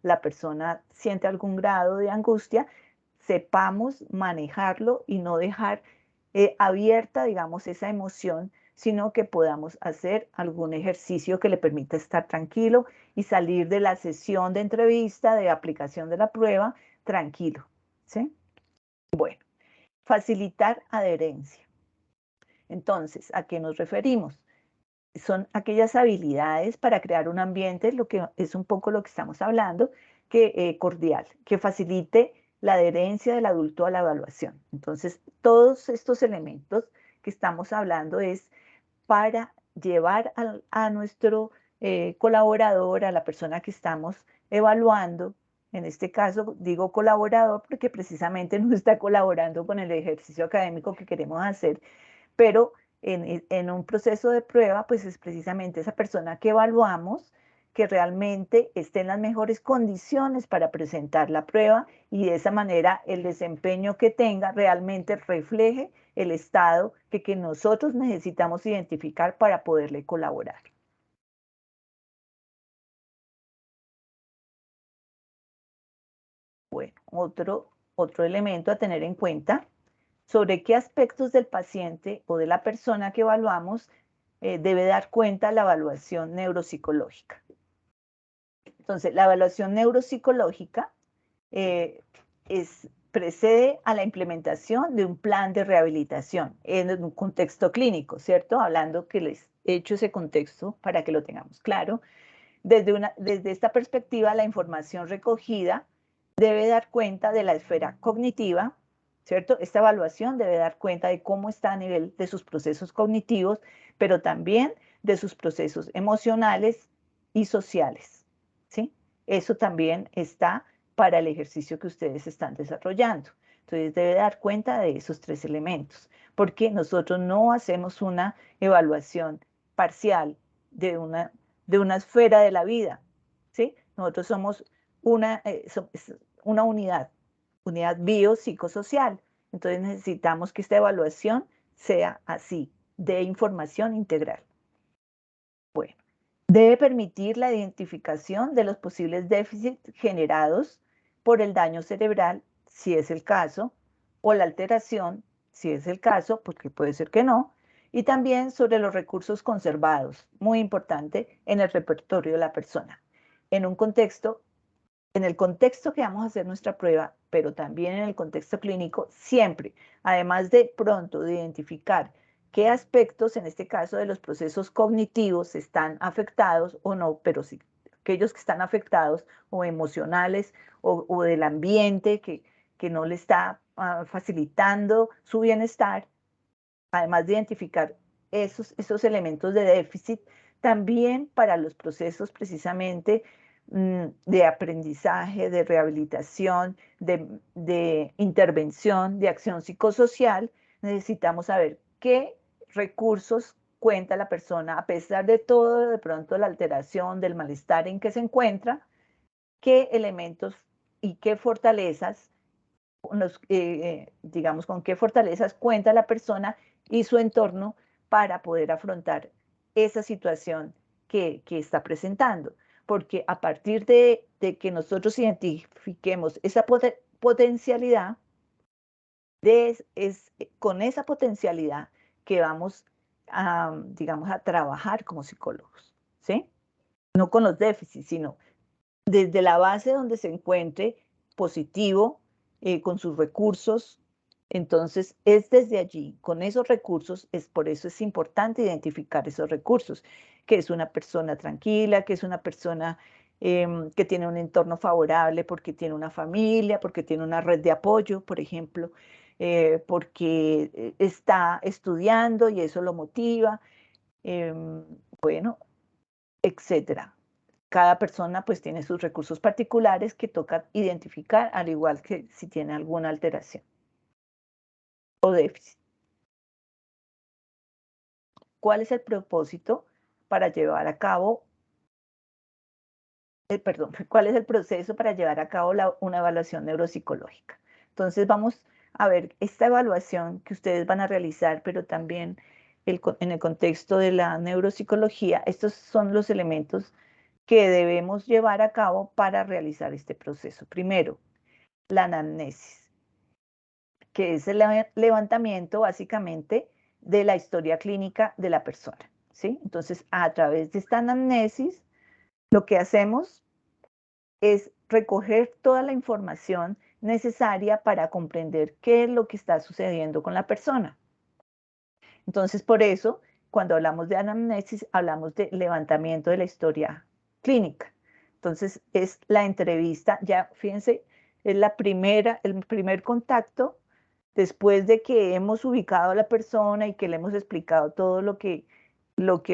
la persona siente algún grado de angustia, sepamos manejarlo y no dejar abierta, digamos, esa emoción sino que podamos hacer algún ejercicio que le permita estar tranquilo y salir de la sesión de entrevista, de aplicación de la prueba, tranquilo, ¿sí? Bueno, facilitar adherencia. Entonces, ¿a qué nos referimos? Son aquellas habilidades para crear un ambiente, lo que es un poco lo que estamos hablando, que cordial, que facilite la adherencia del adulto a la evaluación. Entonces, todos estos elementos que estamos hablando es para llevar a nuestro colaborador, a la persona que estamos evaluando. En este caso digo colaborador porque precisamente no está colaborando con el ejercicio académico que queremos hacer, pero en un proceso de prueba, pues es precisamente esa persona que evaluamos que realmente esté en las mejores condiciones para presentar la prueba y de esa manera el desempeño que tenga realmente refleje el estado que nosotros necesitamos identificar para poderle colaborar. Bueno, otro elemento a tener en cuenta sobre qué aspectos del paciente o de la persona que evaluamos debe dar cuenta la evaluación neuropsicológica. Entonces, la evaluación neuropsicológica precede a la implementación de un plan de rehabilitación en un contexto clínico, ¿cierto? Hablando que les he hecho ese contexto para que lo tengamos claro. Desde esta perspectiva, la información recogida debe dar cuenta de la esfera cognitiva, ¿cierto? Esta evaluación debe dar cuenta de cómo está a nivel de sus procesos cognitivos, pero también de sus procesos emocionales y sociales, ¿sí? Eso también está para el ejercicio que ustedes están desarrollando. Entonces debe dar cuenta de esos tres elementos, porque nosotros no hacemos una evaluación parcial de una esfera de la vida, ¿sí? Nosotros somos una unidad biopsicosocial. Entonces necesitamos que esta evaluación sea así, de información integral. Bueno, debe permitir la identificación de los posibles déficits generados por el daño cerebral, si es el caso, o la alteración, si es el caso, porque puede ser que no, y también sobre los recursos conservados, muy importante, en el repertorio de la persona. En un contexto, en el contexto que vamos a hacer nuestra prueba, pero también en el contexto clínico, siempre, además de pronto de identificar qué aspectos, en este caso de los procesos cognitivos, están afectados o no, pero sí, aquellos que están afectados o emocionales o del ambiente que no le está facilitando su bienestar, además de identificar esos elementos de déficit, también para los procesos precisamente de aprendizaje, de rehabilitación, de intervención, de acción psicosocial, necesitamos saber qué recursos cuenta la persona, a pesar de todo, de pronto la alteración, del malestar en que se encuentra, qué elementos y qué fortalezas, digamos, con qué fortalezas cuenta la persona y su entorno para poder afrontar esa situación que está presentando. Porque a partir de que nosotros identifiquemos esa potencialidad, es con esa potencialidad que vamos a, digamos, a trabajar como psicólogos, ¿sí? No con los déficits, sino desde la base donde se encuentre positivo, con sus recursos. Entonces, es desde allí, con esos recursos, por eso es importante identificar esos recursos, que es una persona tranquila, que es una persona que tiene un entorno favorable porque tiene una familia, porque tiene una red de apoyo, por ejemplo, porque está estudiando y eso lo motiva, bueno, etcétera. Cada persona pues tiene sus recursos particulares que toca identificar, al igual que si tiene alguna alteración o déficit. ¿Cuál es el propósito para llevar a cabo, perdón, cuál es el proceso para llevar a cabo una evaluación neuropsicológica? Entonces vamos a ver esta evaluación que ustedes van a realizar, pero también en el contexto de la neuropsicología, estos son los elementos que debemos llevar a cabo para realizar este proceso. Primero, la anamnesis, que es el levantamiento básicamente de la historia clínica de la persona, ¿sí? Entonces, a través de esta anamnesis, lo que hacemos es recoger toda la información necesaria para comprender qué es lo que está sucediendo con la persona. Entonces, por eso, cuando hablamos de anamnesis, hablamos de levantamiento de la historia clínica. Entonces, es la entrevista, ya fíjense, es el primer contacto después de que hemos ubicado a la persona y que le hemos explicado todo lo que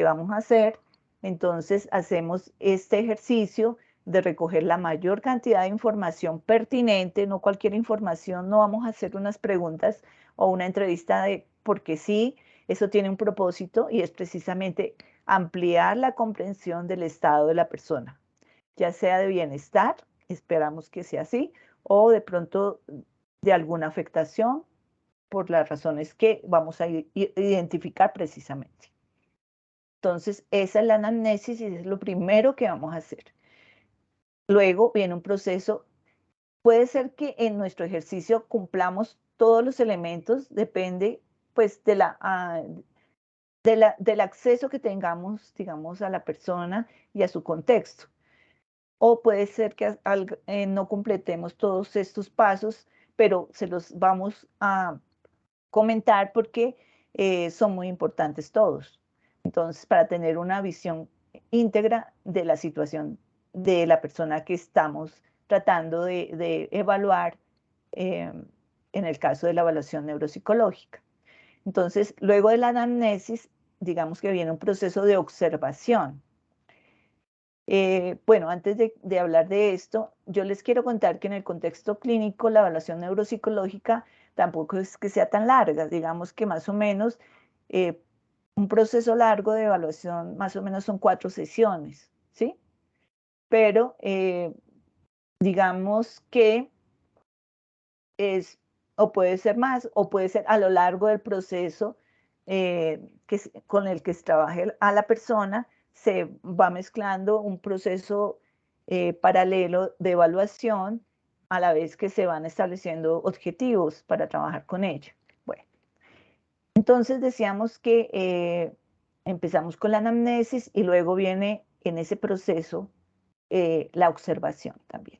vamos a hacer. Entonces, hacemos este ejercicio de recoger la mayor cantidad de información pertinente, no cualquier información, no vamos a hacer unas preguntas o una entrevista de porque sí, eso tiene un propósito y es precisamente ampliar la comprensión del estado de la persona, ya sea de bienestar, esperamos que sea así, o de pronto de alguna afectación por las razones que vamos a identificar precisamente. Entonces, esa es la anamnesis y es lo primero que vamos a hacer. Luego viene un proceso. Puede ser que en nuestro ejercicio cumplamos todos los elementos, depende pues del acceso que tengamos, digamos, a la persona y a su contexto. O puede ser que no completemos todos estos pasos, pero se los vamos a comentar porque son muy importantes todos. Entonces, para tener una visión íntegra de la situación de la persona que estamos tratando de evaluar eh, en el caso de la evaluación neuropsicológica. Entonces, luego de la anamnesis, digamos que viene un proceso de observación. Bueno, antes de hablar de esto, yo les quiero contar que en el contexto clínico la evaluación neuropsicológica tampoco es que sea tan larga, digamos que más o menos eh, un proceso largo de evaluación más o menos son 4 sesiones, ¿sí? Pero digamos que es, o puede ser más, o puede ser a lo largo del proceso con el que se trabaje a la persona, se va mezclando un proceso paralelo de evaluación a la vez que se van estableciendo objetivos para trabajar con ella. Bueno, entonces decíamos que empezamos con la anamnesis y luego viene en ese proceso la observación también.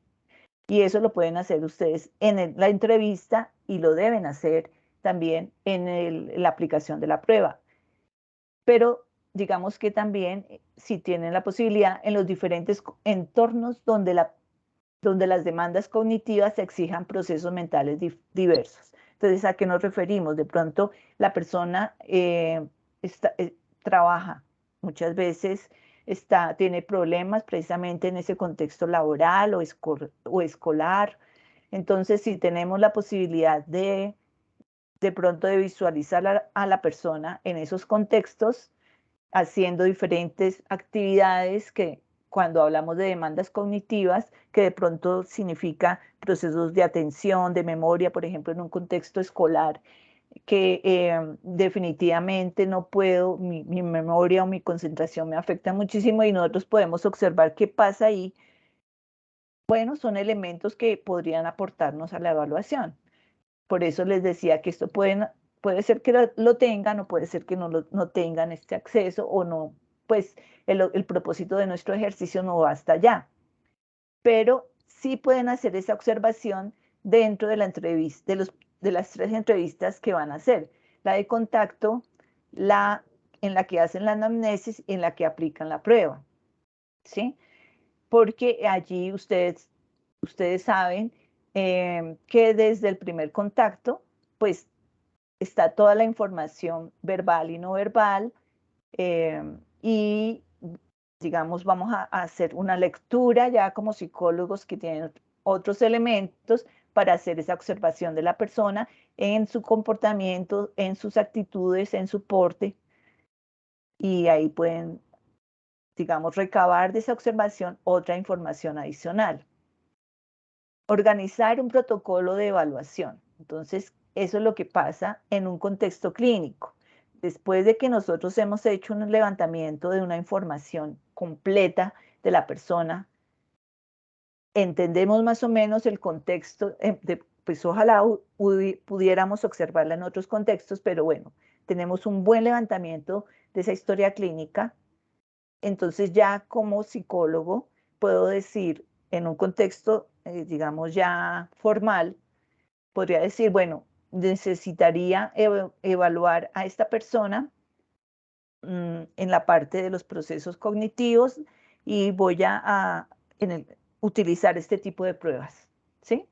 Y eso lo pueden hacer ustedes en la entrevista y lo deben hacer también en la aplicación de la prueba. Pero digamos que también, si tienen la posibilidad, en los diferentes entornos donde las demandas cognitivas exijan procesos mentales diversos. Entonces, ¿a qué nos referimos? De pronto, la persona trabaja muchas veces, tiene problemas precisamente en ese contexto laboral o escolar. Entonces, si tenemos la posibilidad de pronto de visualizar a la persona en esos contextos, haciendo diferentes actividades que cuando hablamos de demandas cognitivas, que de pronto significa procesos de atención, de memoria, por ejemplo, en un contexto escolar, que definitivamente no puedo, mi memoria o mi concentración me afecta muchísimo y nosotros podemos observar qué pasa ahí. Bueno, son elementos que podrían aportarnos a la evaluación. Por eso les decía que esto puede ser que lo tengan o puede ser que no tengan este acceso o no, pues el propósito de nuestro ejercicio no va hasta allá. Pero sí pueden hacer esa observación dentro de la entrevista, de las 3 entrevistas que van a hacer. La de contacto, en la que hacen la anamnesis y en la que aplican la prueba, ¿sí? Porque allí ustedes saben que desde el primer contacto, pues está toda la información verbal y no verbal y digamos vamos a hacer una lectura ya como psicólogos que tienen otros elementos para hacer esa observación de la persona en su comportamiento, en sus actitudes, en su porte y ahí pueden, digamos, recabar de esa observación otra información adicional. Organizar un protocolo de evaluación. Entonces, eso es lo que pasa en un contexto clínico. Después de que nosotros hemos hecho un levantamiento de una información completa de la persona, entendemos más o menos el contexto, pues ojalá pudiéramos observarla en otros contextos, pero bueno, tenemos un buen levantamiento de esa historia clínica, entonces ya como psicólogo puedo decir en un contexto, digamos, ya formal, podría decir, bueno, necesitaría evaluar a esta persona en la parte de los procesos cognitivos y voy a utilizar este tipo de pruebas, ¿sí?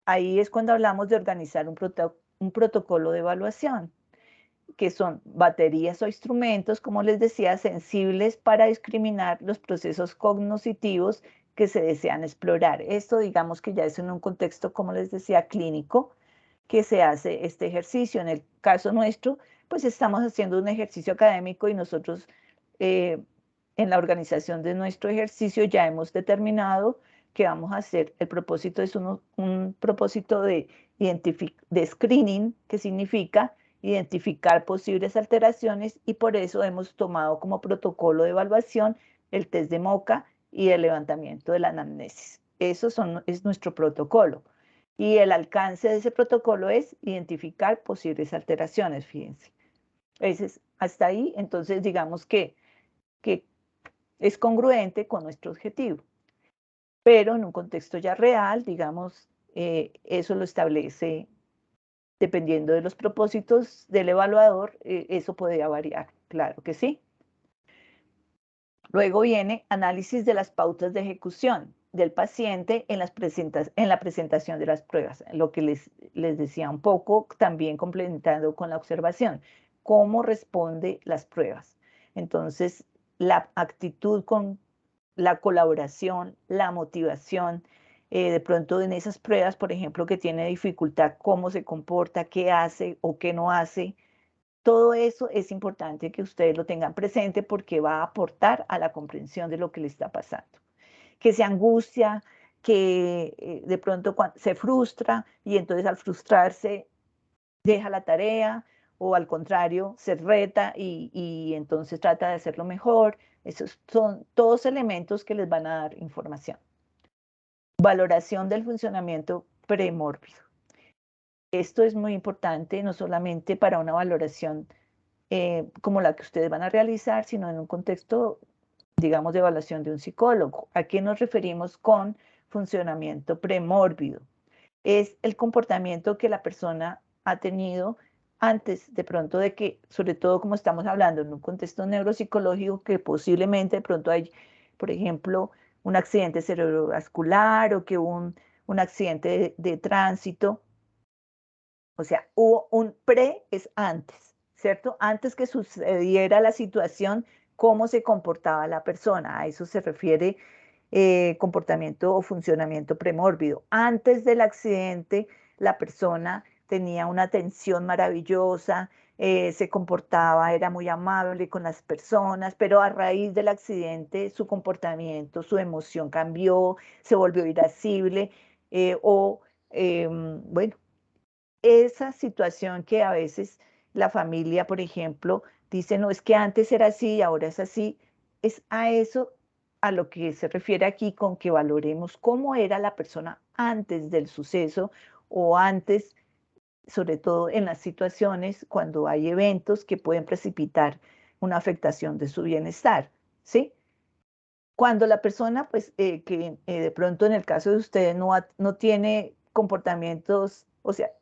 Ahí es cuando hablamos de organizar un protocolo de evaluación, que son baterías o instrumentos, como les decía, sensibles para discriminar los procesos cognitivos que se desean explorar. Esto digamos que ya es en un contexto, como les decía, clínico, que se hace este ejercicio. En el caso nuestro, pues estamos haciendo un ejercicio académico y nosotros en la organización de nuestro ejercicio ya hemos determinado que vamos a hacer, el propósito es un propósito de screening, que significa identificar posibles alteraciones, y por eso hemos tomado como protocolo de evaluación el test de MoCA y el levantamiento de la anamnesis. Es nuestro protocolo. Y el alcance de ese protocolo es identificar posibles alteraciones, fíjense. Hasta ahí, entonces digamos que es congruente con nuestro objetivo. Pero en un contexto ya real, digamos, eso lo establece dependiendo de los propósitos del evaluador, eso podría variar, claro que sí. Luego viene análisis de las pautas de ejecución del paciente en la presentación de las pruebas, lo que les decía un poco, también complementando con la observación, cómo responde las pruebas. Entonces, la actitud con la colaboración, la motivación, de pronto en esas pruebas, por ejemplo, que tiene dificultad, cómo se comporta, qué hace o qué no hace. Todo eso es importante que ustedes lo tengan presente porque va a aportar a la comprensión de lo que le está pasando. Que se angustia, que de pronto se frustra y entonces al frustrarse deja la tarea, o al contrario se reta y entonces trata de hacerlo mejor. Esos son todos elementos que les van a dar información. Valoración del funcionamiento premórbido. Esto es muy importante, no solamente para una valoración como la que ustedes van a realizar, sino en un contexto, digamos, de evaluación de un psicólogo. ¿A qué nos referimos con funcionamiento premórbido? Es el comportamiento que la persona ha tenido antes de pronto de que, sobre todo como estamos hablando en un contexto neuropsicológico, que posiblemente de pronto hay, por ejemplo, un accidente cerebrovascular o que un accidente de tránsito. O sea, hubo un pre, es antes, ¿cierto? Antes que sucediera la situación, cómo se comportaba la persona. A eso se refiere comportamiento o funcionamiento premórbido. Antes del accidente, la persona tenía una atención maravillosa, se comportaba, era muy amable con las personas, pero a raíz del accidente su comportamiento, su emoción cambió, se volvió irascible bueno, esa situación que a veces la familia, por ejemplo, dice, no, es que antes era así y ahora es así, es a eso a lo que se refiere aquí con que valoremos cómo era la persona antes del suceso o antes, sobre todo en las situaciones cuando hay eventos que pueden precipitar una afectación de su bienestar, ¿sí? Cuando la persona, pues, que de pronto en el caso de ustedes no tiene comportamientos, o sea,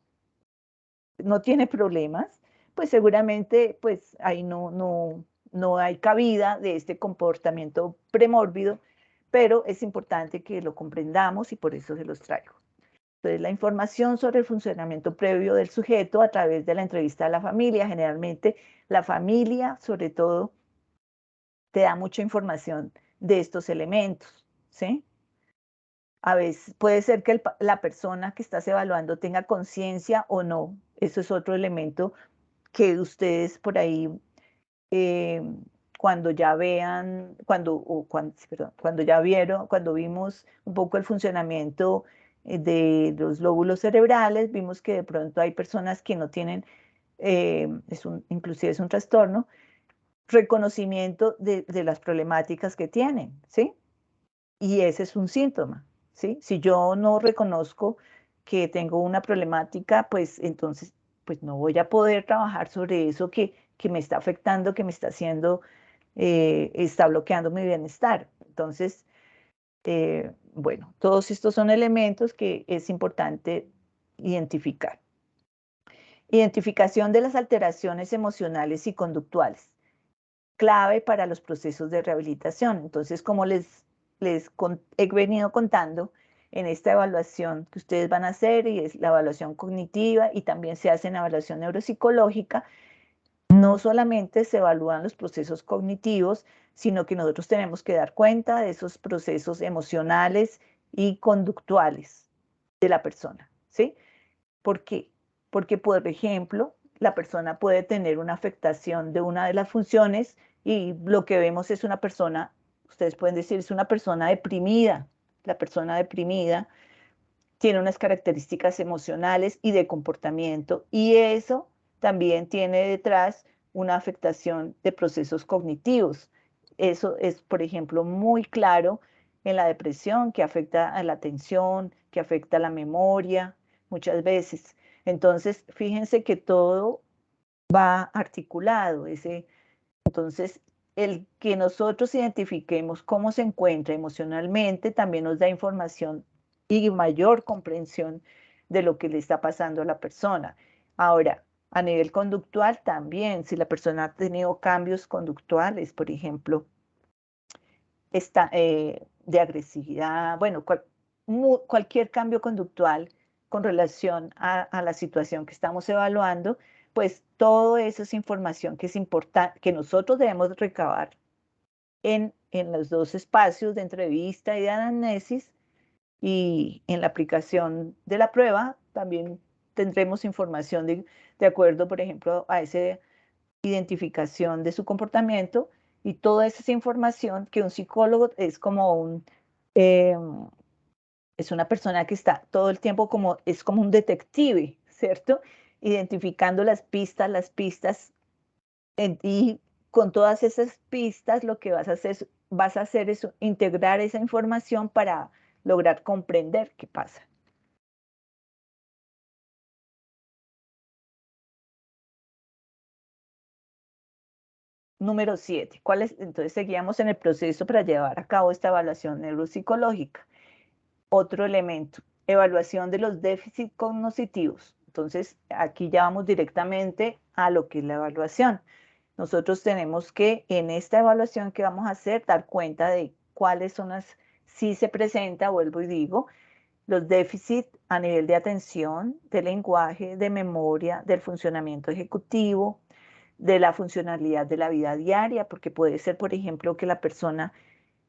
no tiene problemas, pues seguramente pues ahí no hay cabida de este comportamiento premórbido, pero es importante que lo comprendamos y por eso se los traigo. Entonces, la información sobre el funcionamiento previo del sujeto a través de la entrevista a la familia. Generalmente la familia, sobre todo, te da mucha información de estos elementos, ¿sí? A veces puede ser que la persona que estás evaluando tenga conciencia o no. Eso es otro elemento que ustedes por ahí, eh, cuando ya vean, perdón, cuando ya vieron, cuando vimos un poco el funcionamiento de los lóbulos cerebrales, vimos que de pronto hay personas que no tienen, inclusive es un trastorno, reconocimiento de las problemáticas que tienen, ¿sí? Y ese es un síntoma, ¿sí? Si yo no reconozco que tengo una problemática, pues entonces pues no voy a poder trabajar sobre eso que me está afectando, que me está haciendo, está bloqueando mi bienestar. Entonces, bueno, todos estos son elementos que es importante identificar. Identificación de las alteraciones emocionales y conductuales, clave para los procesos de rehabilitación. Entonces, como he venido contando, en esta evaluación que ustedes van a hacer, y es la evaluación cognitiva, y también se hace en evaluación neuropsicológica, no solamente se evalúan los procesos cognitivos, sino que nosotros tenemos que dar cuenta de esos procesos emocionales y conductuales de la persona, ¿sí? ¿Por qué? Porque, por ejemplo, la persona puede tener una afectación de una de las funciones y lo que vemos es una persona, ustedes pueden decir, es una persona deprimida. La persona deprimida tiene unas características emocionales y de comportamiento, y eso también tiene detrás una afectación de procesos cognitivos. Eso es, por ejemplo, muy claro en la depresión, que afecta a la atención, que afecta a la memoria muchas veces. Entonces, fíjense que todo va articulado. Entonces, el que nosotros identifiquemos cómo se encuentra emocionalmente también nos da información y mayor comprensión de lo que le está pasando a la persona. Ahora, a nivel conductual también, si la persona ha tenido cambios conductuales, por ejemplo, de agresividad, bueno, cualquier cambio conductual con relación a la situación que estamos evaluando, pues todo eso es información que es importante, que nosotros debemos recabar en los dos espacios de entrevista y de anamnesis, y en la aplicación de la prueba también tendremos información de acuerdo, por ejemplo, a esa identificación de su comportamiento, y toda esa información que un psicólogo es como eh, es una persona que está todo el tiempo es como un detective, ¿cierto? Identificando las pistas, y con todas esas pistas lo que vas a hacer es integrar esa información para lograr comprender qué pasa. Número 7. Entonces seguíamos en el proceso para llevar a cabo esta evaluación neuropsicológica. Otro elemento, evaluación de los déficits cognitivos. Entonces, aquí ya vamos directamente a lo que es la evaluación. Nosotros tenemos que, en esta evaluación que vamos a hacer, dar cuenta de cuáles son si se presenta, vuelvo y digo, los déficits a nivel de atención, de lenguaje, de memoria, del funcionamiento ejecutivo, de la funcionalidad de la vida diaria, porque puede ser, por ejemplo, que la persona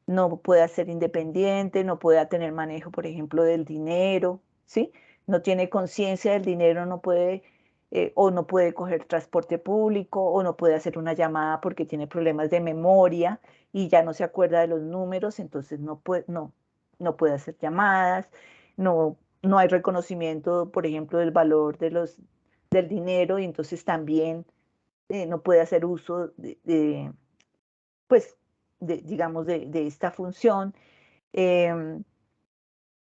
no pueda ser independiente, no pueda tener manejo, por ejemplo, del dinero, ¿sí? No tiene conciencia del dinero, no puede, o no puede coger transporte público, o no puede hacer una llamada porque tiene problemas de memoria y ya no se acuerda de los números, entonces no puede hacer llamadas, no hay reconocimiento, por ejemplo, del valor del dinero, y entonces también no puede hacer uso pues, digamos, de esta función, em,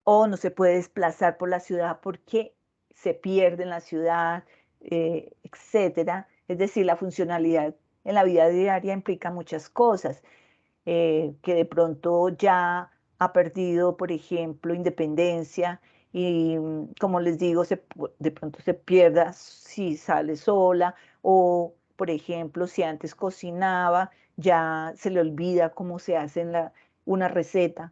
o no se puede desplazar por la ciudad porque se pierde en la ciudad, etcétera. Es decir, la funcionalidad en la vida diaria implica muchas cosas, que de pronto ya ha perdido, por ejemplo, independencia, y como les digo, de pronto se pierda si sale sola, o por ejemplo, si antes cocinaba, ya se le olvida cómo se hace una receta,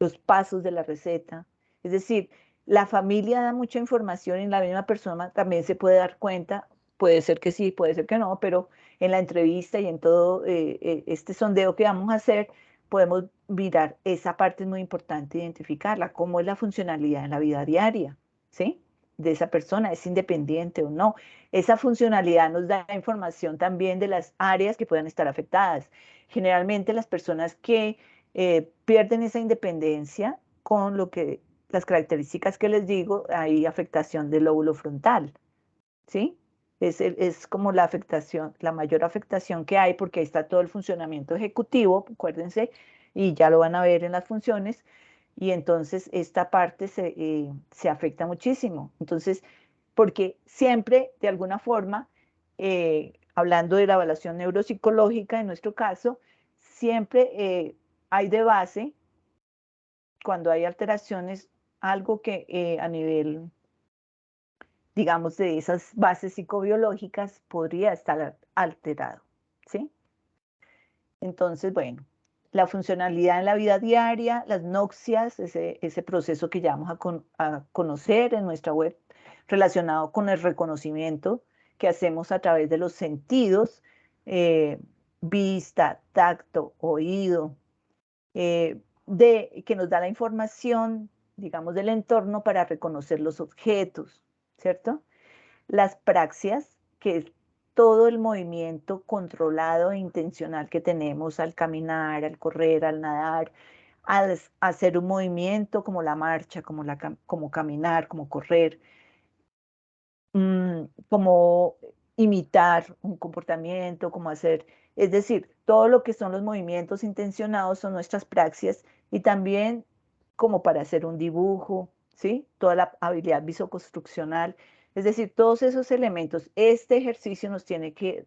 los pasos de la receta. Es decir, la familia da mucha información y la misma persona también se puede dar cuenta, puede ser que sí, puede ser que no, pero en la entrevista y en todo este sondeo que vamos a hacer, podemos mirar esa parte. Es muy importante identificarla, cómo es la funcionalidad en la vida diaria, ¿sí? De esa persona, es independiente o no. Esa funcionalidad nos da información también de las áreas que puedan estar afectadas. Generalmente las personas que pierden esa independencia, con las características que les digo, hay afectación del lóbulo frontal, ¿sí? Es como la afectación, la mayor afectación que hay, porque ahí está todo el funcionamiento ejecutivo, acuérdense, y ya lo van a ver en las funciones, y entonces esta parte se afecta muchísimo. Entonces, porque siempre, de alguna forma, hablando de la evaluación neuropsicológica, en nuestro caso, siempre hay de base, cuando hay alteraciones, algo que a nivel, digamos, de esas bases psicobiológicas podría estar alterado, ¿sí? Entonces, bueno, la funcionalidad en la vida diaria, las noxias, ese proceso que ya vamos a conocer en nuestra web, relacionado con el reconocimiento que hacemos a través de los sentidos, eh, vista, tacto, oído, que nos da la información, digamos, del entorno para reconocer los objetos, ¿cierto? Las praxias, que es todo el movimiento controlado e intencional que tenemos al caminar, al correr, al nadar, al hacer un movimiento como la marcha, como caminar, como correr, como imitar un comportamiento, como hacer, es decir, todo lo que son los movimientos intencionados son nuestras praxias y también como para hacer un dibujo, ¿sí? Toda la habilidad visoconstruccional, es decir, todos esos elementos. Este ejercicio nos tiene que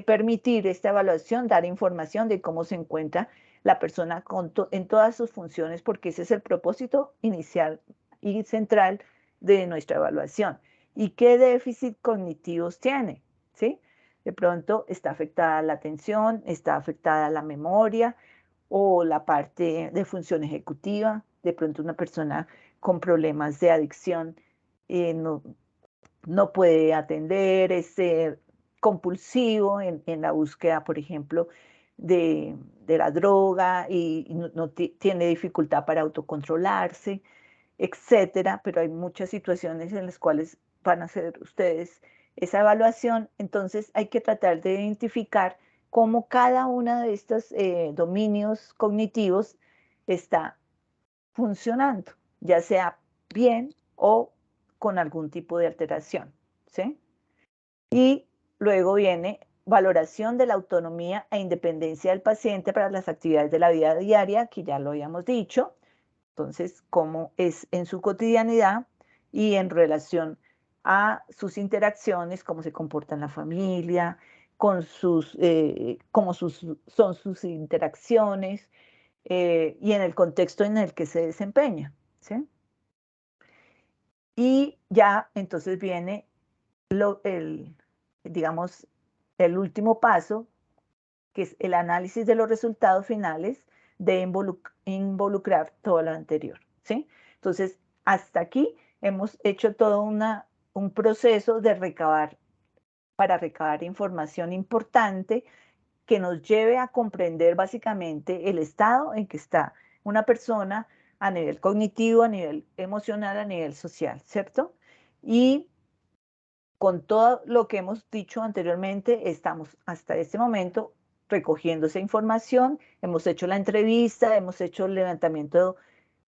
permitir esta evaluación, dar información de cómo se encuentra la persona en todas sus funciones, porque ese es el propósito inicial y central de nuestra evaluación. ¿Y qué déficit cognitivos tiene? ¿Sí? De pronto está afectada la atención, está afectada la memoria o la parte de función ejecutiva. De pronto una persona con problemas de adicción no puede atender, es compulsivo en la búsqueda, por ejemplo, de la droga y no tiene dificultad para autocontrolarse, etcétera, pero hay muchas situaciones en las cuales van a hacer ustedes esa evaluación, entonces hay que tratar de identificar cómo cada uno de estos dominios cognitivos está funcionando, ya sea bien o con algún tipo de alteración, ¿sí? Y luego viene valoración de la autonomía e independencia del paciente para las actividades de la vida diaria, que ya lo habíamos dicho. Entonces, cómo es en su cotidianidad y en relación a sus interacciones, cómo se comporta en la familia, son sus interacciones y en el contexto en el que se desempeña, ¿sí? Y ya entonces viene digamos, el último paso, que es el análisis de los resultados finales de involucrar todo lo anterior, ¿sí? Entonces, hasta aquí hemos hecho todo un proceso para recabar información importante que nos lleve a comprender básicamente el estado en que está una persona a nivel cognitivo, a nivel emocional, a nivel social, ¿cierto? Y con todo lo que hemos dicho anteriormente, estamos hasta este momento recogiendo esa información, hemos hecho la entrevista, hemos hecho el levantamiento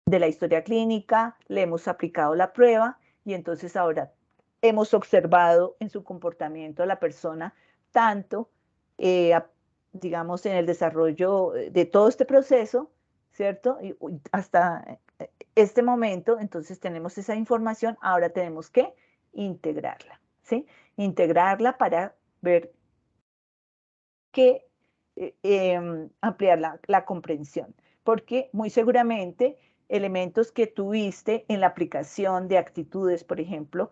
de la historia clínica, le hemos aplicado la prueba y entonces ahora hemos observado en su comportamiento a la persona tanto, digamos, en el desarrollo de todo este proceso, ¿cierto? Y hasta este momento, entonces tenemos esa información, ahora tenemos que integrarla, ¿sí? Integrarla para ver qué, ampliar la comprensión, porque muy seguramente elementos que tuviste en la aplicación de actitudes, por ejemplo,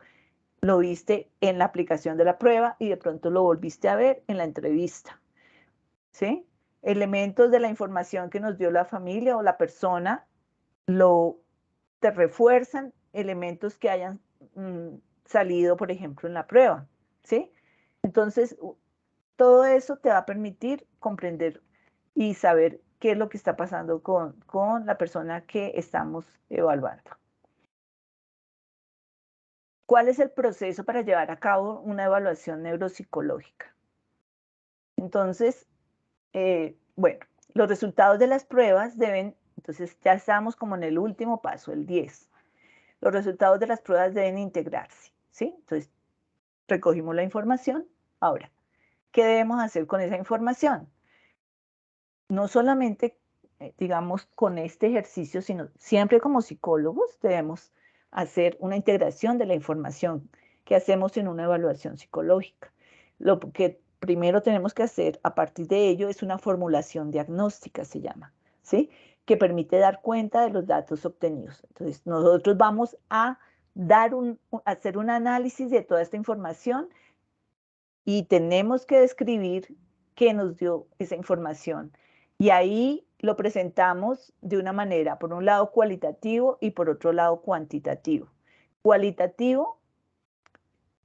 lo viste en la aplicación de la prueba y de pronto lo volviste a ver en la entrevista, ¿sí? Elementos de la información que nos dio la familia o la persona te refuerzan elementos que hayan salido, por ejemplo, en la prueba, ¿sí? Entonces, todo eso te va a permitir comprender y saber qué es lo que está pasando con la persona que estamos evaluando. ¿Cuál es el proceso para llevar a cabo una evaluación neuropsicológica? Entonces, bueno, los resultados de las pruebas entonces ya estamos como en el último paso, el 10. Los resultados de las pruebas deben integrarse, ¿sí? Entonces, recogimos la información. Ahora, ¿qué debemos hacer con esa información? No solamente, digamos, con este ejercicio, sino siempre como psicólogos debemos hacer una integración de la información que hacemos en una evaluación psicológica. Lo que primero tenemos que hacer a partir de ello es una formulación diagnóstica, se llama, ¿sí? Que permite dar cuenta de los datos obtenidos. Entonces, nosotros vamos a hacer un análisis de toda esta información y tenemos que describir qué nos dio esa información. Y ahí lo presentamos de una manera, por un lado cualitativo y por otro lado cuantitativo. Cualitativo,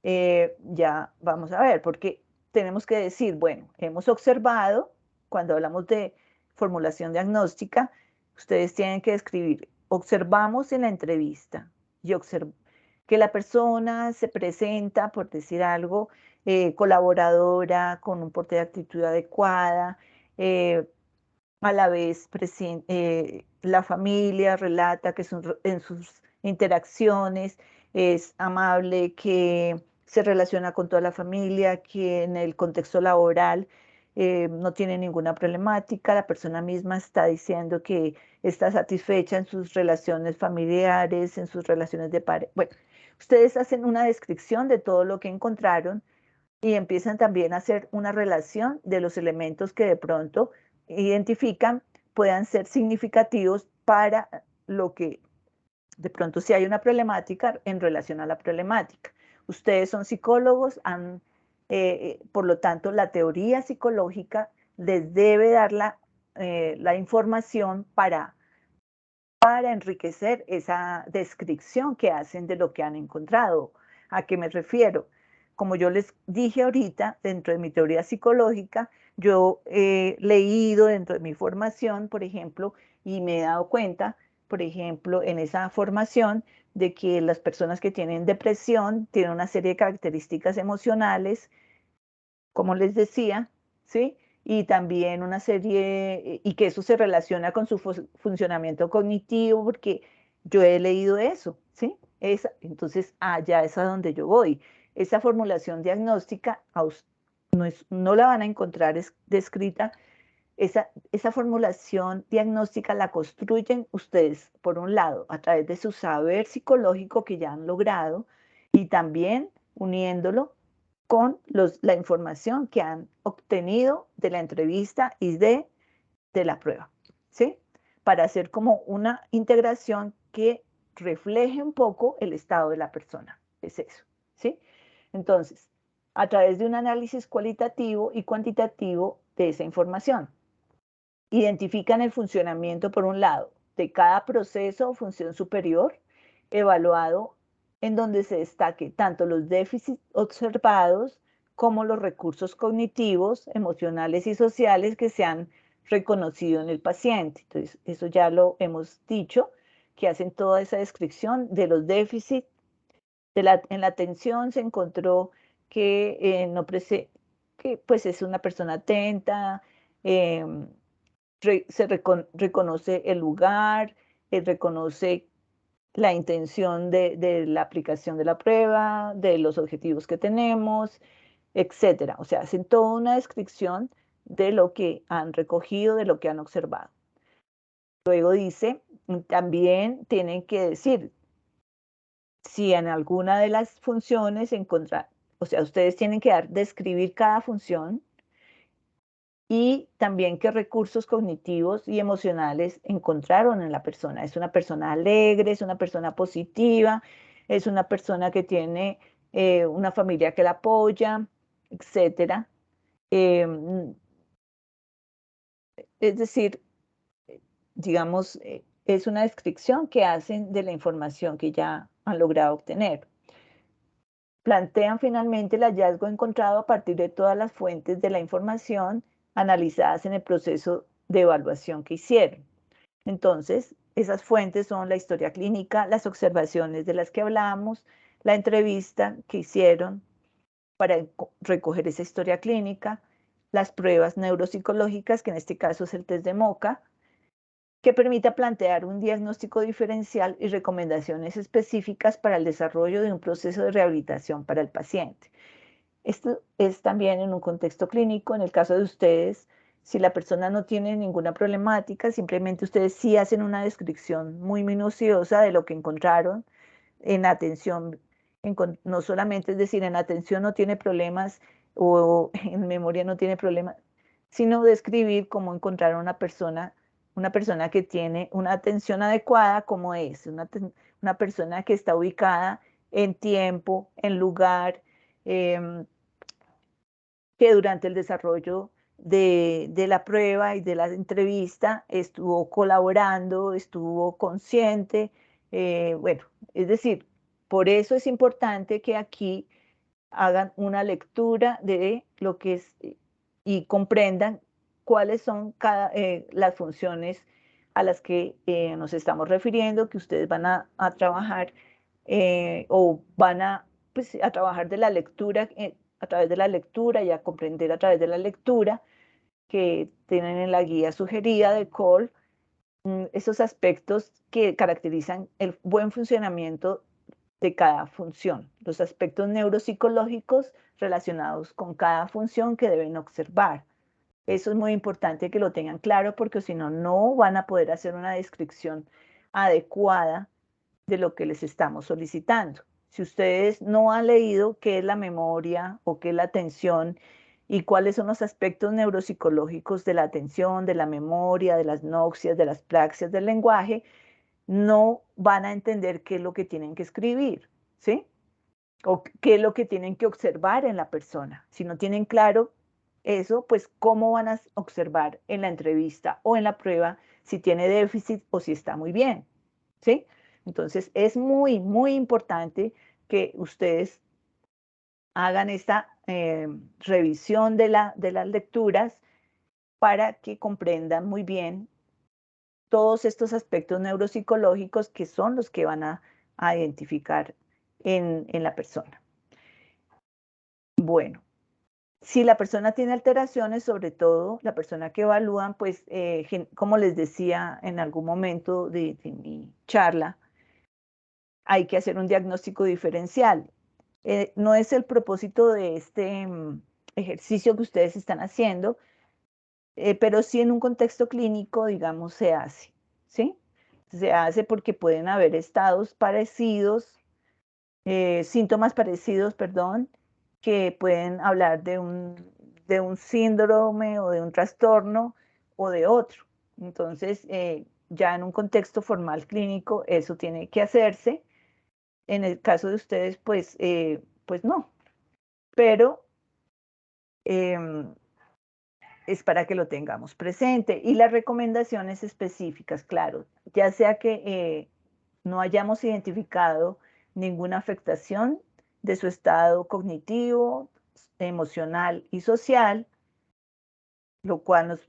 ya vamos a ver, porque tenemos que decir, bueno, hemos observado, cuando hablamos de formulación diagnóstica, ustedes tienen que describir, observamos en la entrevista y que la persona se presenta, por decir algo, colaboradora, con un porte de actitud adecuada, a la vez la familia relata que en sus interacciones es amable, que se relaciona con toda la familia, que en el contexto laboral no tiene ninguna problemática, la persona misma está diciendo que está satisfecha en sus relaciones familiares, en sus relaciones de pareja. Bueno, ustedes hacen una descripción de todo lo que encontraron y empiezan también a hacer una relación de los elementos que de pronto identifican puedan ser significativos para lo que de pronto si hay una problemática en relación a la problemática. Ustedes son psicólogos, por lo tanto la teoría psicológica les debe dar la información para enriquecer esa descripción que hacen de lo que han encontrado. ¿A qué me refiero? Como yo les dije ahorita, dentro de mi teoría psicológica, yo he leído dentro de mi formación, por ejemplo, y me he dado cuenta, por ejemplo, en esa formación, de que las personas que tienen depresión tienen una serie de características emocionales, como les decía, ¿sí? Y también una serie, y que eso se relaciona con su funcionamiento cognitivo, porque yo he leído eso, ¿sí? Entonces, allá es a donde yo voy. Esa formulación diagnóstica no la van a encontrar descrita. Esa formulación diagnóstica la construyen ustedes, por un lado, a través de su saber psicológico que ya han logrado y también uniéndolo con la información que han obtenido de la entrevista y de la prueba, ¿sí? Para hacer como una integración que refleje un poco el estado de la persona. Es eso, ¿sí? Entonces, a través de un análisis cualitativo y cuantitativo de esa información, identifican el funcionamiento, por un lado, de cada proceso o función superior, evaluado en donde se destaque tanto los déficits observados como los recursos cognitivos, emocionales y sociales que se han reconocido en el paciente. Entonces, eso ya lo hemos dicho, que hacen toda esa descripción de los déficits. En la atención se encontró que, que pues es una persona atenta, reconoce el lugar, reconoce la intención de la aplicación de la prueba, de los objetivos que tenemos, etcétera. O sea, hacen toda una descripción de lo que han recogido, de lo que han observado. Luego dice, también tienen que decir si en alguna de las funciones encontrar, o sea, ustedes tienen que describir cada función y también qué recursos cognitivos y emocionales encontraron en la persona. ¿Es una persona alegre? ¿Es una persona positiva? ¿Es una persona que tiene una familia que la apoya? Etcétera. Es decir, digamos, es una descripción que hacen de la información que ya han logrado obtener. Plantean finalmente el hallazgo encontrado a partir de todas las fuentes de la información analizadas en el proceso de evaluación que hicieron. Entonces, esas fuentes son la historia clínica, las observaciones de las que hablamos, la entrevista que hicieron para recoger esa historia clínica, las pruebas neuropsicológicas, que en este caso es el test de MoCA, que permita plantear un diagnóstico diferencial y recomendaciones específicas para el desarrollo de un proceso de rehabilitación para el paciente. Esto es también en un contexto clínico. En el caso de ustedes, si la persona no tiene ninguna problemática, simplemente ustedes sí hacen una descripción muy minuciosa de lo que encontraron, en atención, no solamente es decir, en atención no tiene problemas o en memoria no tiene problemas, sino describir cómo encontrar a una persona que tiene una atención adecuada, como es, una persona que está ubicada en tiempo, en lugar, em, que durante el desarrollo de la prueba y de la entrevista estuvo colaborando, estuvo consciente. Bueno, es decir, por eso es importante que aquí hagan una lectura de lo que es y comprendan cuáles son las funciones a las que nos estamos refiriendo, que ustedes van a trabajar o van a, pues, a trabajar de la lectura, a través de la lectura y a comprender a través de la lectura que tienen en la guía sugerida de Cole, esos aspectos que caracterizan el buen funcionamiento de cada función, los aspectos neuropsicológicos relacionados con cada función que deben observar. Eso es muy importante que lo tengan claro porque si no, no van a poder hacer una descripción adecuada de lo que les estamos solicitando. Si ustedes no han leído qué es la memoria o qué es la atención y cuáles son los aspectos neuropsicológicos de la atención, de la memoria, de las noxias, de las praxias del lenguaje, no van a entender qué es lo que tienen que escribir, ¿sí? O qué es lo que tienen que observar en la persona. Si no tienen claro eso, pues cómo van a observar en la entrevista o en la prueba si tiene déficit o si está muy bien, ¿sí? Entonces es muy, muy importante que ustedes hagan esta revisión de las lecturas para que comprendan muy bien todos estos aspectos neuropsicológicos que son los que van a identificar en la persona. Bueno, si la persona tiene alteraciones, sobre todo la persona que evalúan, pues como les decía en algún momento de mi charla, hay que hacer un diagnóstico diferencial. No es el propósito de este ejercicio que ustedes están haciendo, pero sí en un contexto clínico, digamos, se hace, ¿sí? Se hace porque pueden haber estados parecidos, síntomas parecidos, perdón, que pueden hablar de un síndrome o de un trastorno o de otro. Entonces, ya en un contexto formal clínico, eso tiene que hacerse. En el caso de ustedes, pues no, pero em, es para que lo tengamos presente. Y las recomendaciones específicas, claro, ya sea que no hayamos identificado ninguna afectación de su estado cognitivo, emocional y social, lo cual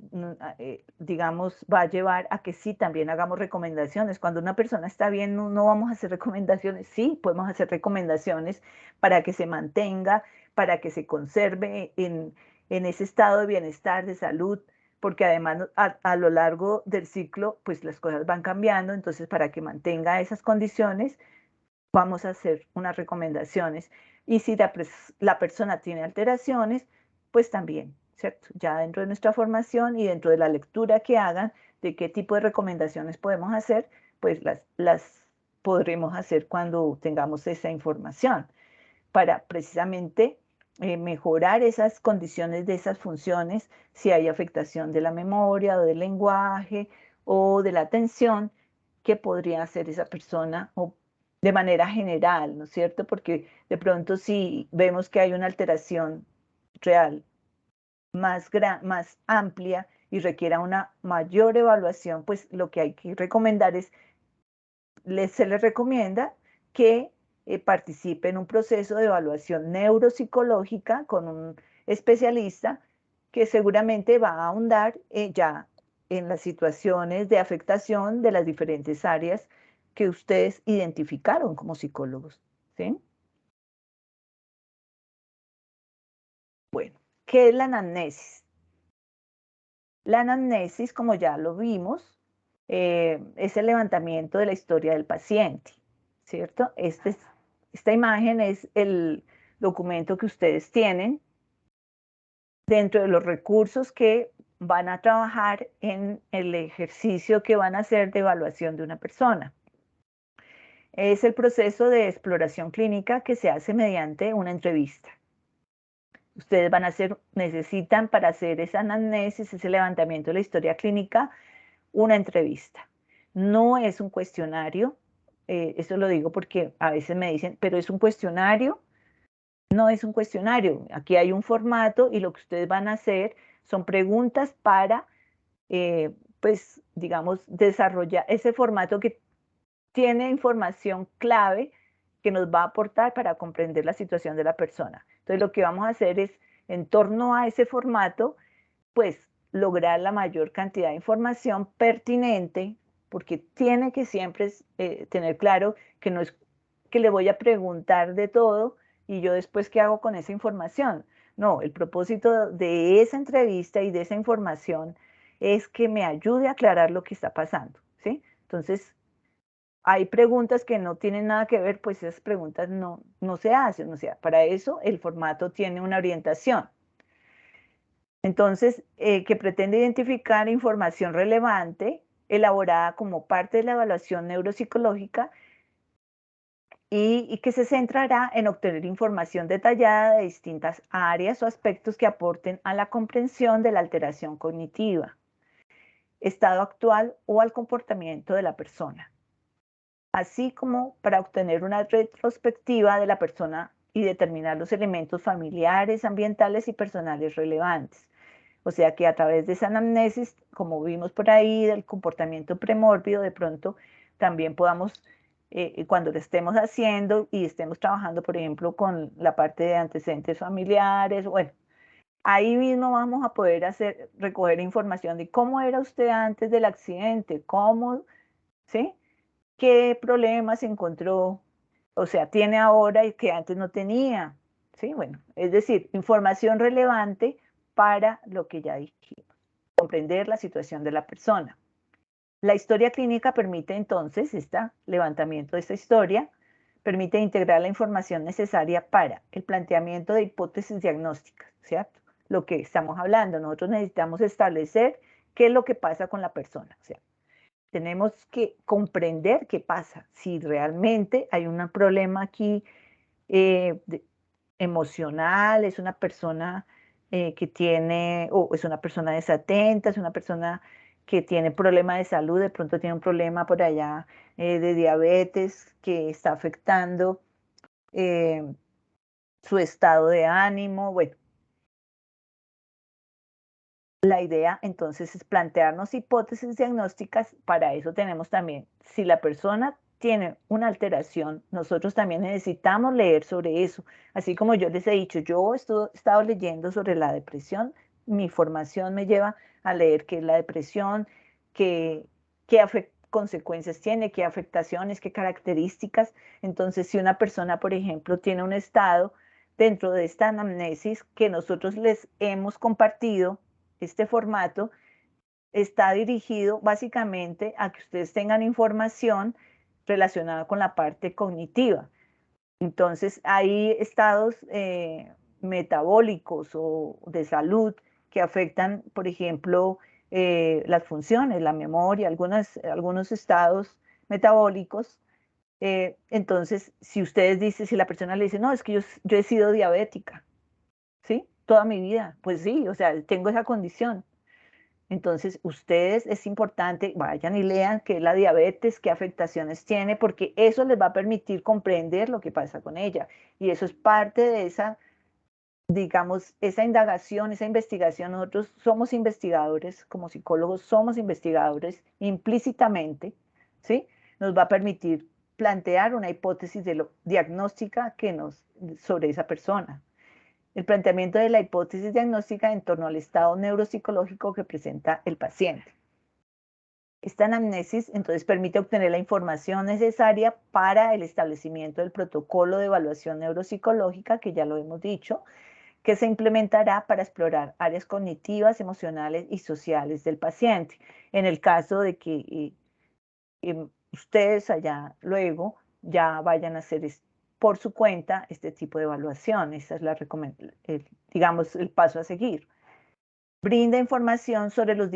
digamos, va a llevar a que sí también hagamos recomendaciones. Cuando una persona está bien, no vamos a hacer recomendaciones. Sí, podemos hacer recomendaciones para que se mantenga, para que se conserve en ese estado de bienestar, de salud, porque además a lo largo del ciclo, pues las cosas van cambiando, entonces para que mantenga esas condiciones, vamos a hacer unas recomendaciones. Y si la persona tiene alteraciones, pues también, ¿cierto? Ya dentro de nuestra formación y dentro de la lectura que hagan de qué tipo de recomendaciones podemos hacer, pues las podremos hacer cuando tengamos esa información para precisamente mejorar esas condiciones de esas funciones, si hay afectación de la memoria o del lenguaje o de la atención, que podría hacer esa persona o de manera general, ¿no es cierto? Porque de pronto si vemos que hay una alteración real más amplia y requiera una mayor evaluación, pues lo que hay que recomendar es, se les recomienda que participe en un proceso de evaluación neuropsicológica con un especialista que seguramente va a ahondar ya en las situaciones de afectación de las diferentes áreas que ustedes identificaron como psicólogos, ¿sí? Bueno, ¿qué es la anamnesis? La anamnesis, como ya lo vimos, es el levantamiento de la historia del paciente, ¿cierto? Esta imagen es el documento que ustedes tienen dentro de los recursos que van a trabajar en el ejercicio que van a hacer de evaluación de una persona. Es el proceso de exploración clínica que se hace mediante una entrevista. Ustedes necesitan para hacer esa anamnesis, ese levantamiento de la historia clínica, una entrevista. No es un cuestionario, eso lo digo porque a veces me dicen, pero es un cuestionario. No es un cuestionario, aquí hay un formato y lo que ustedes van a hacer son preguntas para, pues, digamos, desarrollar ese formato que tiene información clave que nos va a aportar para comprender la situación de la persona. Entonces, lo que vamos a hacer es, en torno a ese formato, pues, lograr la mayor cantidad de información pertinente, porque tiene que siempre tener claro que no es que le voy a preguntar de todo y yo después qué hago con esa información. No, el propósito de esa entrevista y de esa información es que me ayude a aclarar lo que está pasando, ¿sí? Entonces, hay preguntas que no tienen nada que ver, pues esas preguntas no se hacen, o sea, para eso el formato tiene una orientación. Entonces, que pretende identificar información relevante elaborada como parte de la evaluación neuropsicológica y que se centrará en obtener información detallada de distintas áreas o aspectos que aporten a la comprensión de la alteración cognitiva, estado actual o al comportamiento de la persona, así como para obtener una retrospectiva de la persona y determinar los elementos familiares, ambientales y personales relevantes. O sea que a través de esa anamnesis, como vimos por ahí, del comportamiento premórbido, de pronto también podamos, cuando lo estemos haciendo y estemos trabajando, por ejemplo, con la parte de antecedentes familiares, bueno, ahí mismo vamos a poder recoger información de cómo era usted antes del accidente, cómo, ¿sí? ¿Qué problemas encontró? O sea, tiene ahora y que antes no tenía, ¿sí? Bueno, es decir, información relevante para lo que ya dijimos, comprender la situación de la persona. La historia clínica permite entonces, este levantamiento de esta historia, permite integrar la información necesaria para el planteamiento de hipótesis diagnósticas, ¿cierto? Lo que estamos hablando, nosotros necesitamos establecer qué es lo que pasa con la persona, o sea, tenemos que comprender qué pasa, si realmente hay un problema aquí emocional, es una persona que tiene, o es una persona desatenta, es una persona que tiene problema de salud, de pronto tiene un problema por allá de diabetes que está afectando eh, su estado de ánimo. Bueno, la idea entonces es plantearnos hipótesis diagnósticas. Para eso tenemos también, si la persona tiene una alteración, nosotros también necesitamos leer sobre eso. Así como yo les he dicho, yo he estado leyendo sobre la depresión, mi formación me lleva a leer qué es la depresión, qué consecuencias tiene, qué afectaciones, qué características. Entonces, si una persona, por ejemplo, tiene un estado dentro de esta anamnesis que nosotros les hemos compartido, este formato está dirigido básicamente a que ustedes tengan información relacionada con la parte cognitiva. Entonces, hay estados metabólicos o de salud que afectan, por ejemplo, las funciones, la memoria, algunos estados metabólicos. Entonces, si ustedes dicen, si la persona le dice, no, es que yo he sido diabética, ¿sí? Toda mi vida, pues sí, o sea, tengo esa condición. Entonces, ustedes es importante, vayan y lean qué es la diabetes, qué afectaciones tiene, porque eso les va a permitir comprender lo que pasa con ella. Y eso es parte de esa, digamos, esa indagación, esa investigación. Nosotros somos investigadores, como psicólogos somos investigadores implícitamente, ¿sí? Nos va a permitir plantear una hipótesis diagnóstica sobre esa persona. El planteamiento de la hipótesis diagnóstica en torno al estado neuropsicológico que presenta el paciente. Esta anamnesis entonces permite obtener la información necesaria para el establecimiento del protocolo de evaluación neuropsicológica, que ya lo hemos dicho, que se implementará para explorar áreas cognitivas, emocionales y sociales del paciente. En el caso de que ustedes allá luego ya vayan a hacer por su cuenta este tipo de evaluación. Esa es digamos, el paso a seguir. Brinda información sobre las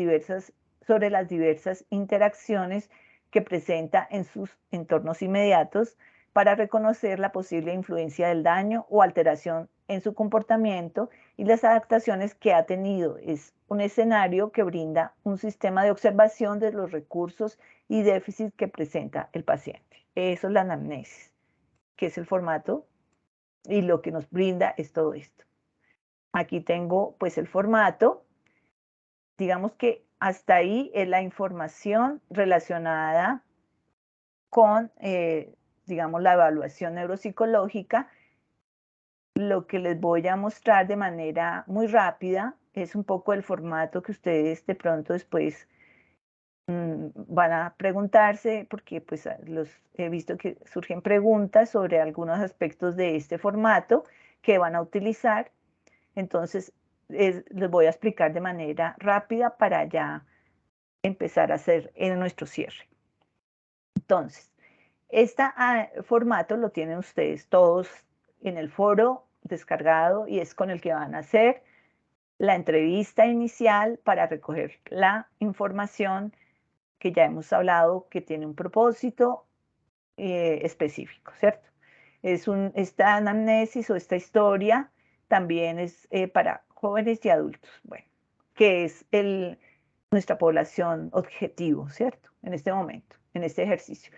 diversas interacciones que presenta en sus entornos inmediatos para reconocer la posible influencia del daño o alteración en su comportamiento y las adaptaciones que ha tenido. Es un escenario que brinda un sistema de observación de los recursos y déficits que presenta el paciente. Eso es la anamnesis, que es el formato, y lo que nos brinda es todo esto. Aquí tengo pues el formato. Digamos que hasta ahí es la información relacionada con, digamos, la evaluación neuropsicológica. Lo que les voy a mostrar de manera muy rápida es un poco el formato que ustedes de pronto después van a preguntarse, porque pues los he visto que surgen preguntas sobre algunos aspectos de este formato que van a utilizar. Entonces, les voy a explicar de manera rápida para ya empezar a hacer en nuestro cierre. Entonces, este formato lo tienen ustedes todos en el foro descargado y es con el que van a hacer la entrevista inicial para recoger la información que ya hemos hablado que tiene un propósito específico, ¿cierto? Esta anamnesis o esta historia también es para jóvenes y adultos, bueno, que es nuestra población objetivo, ¿cierto? En este momento, en este ejercicio.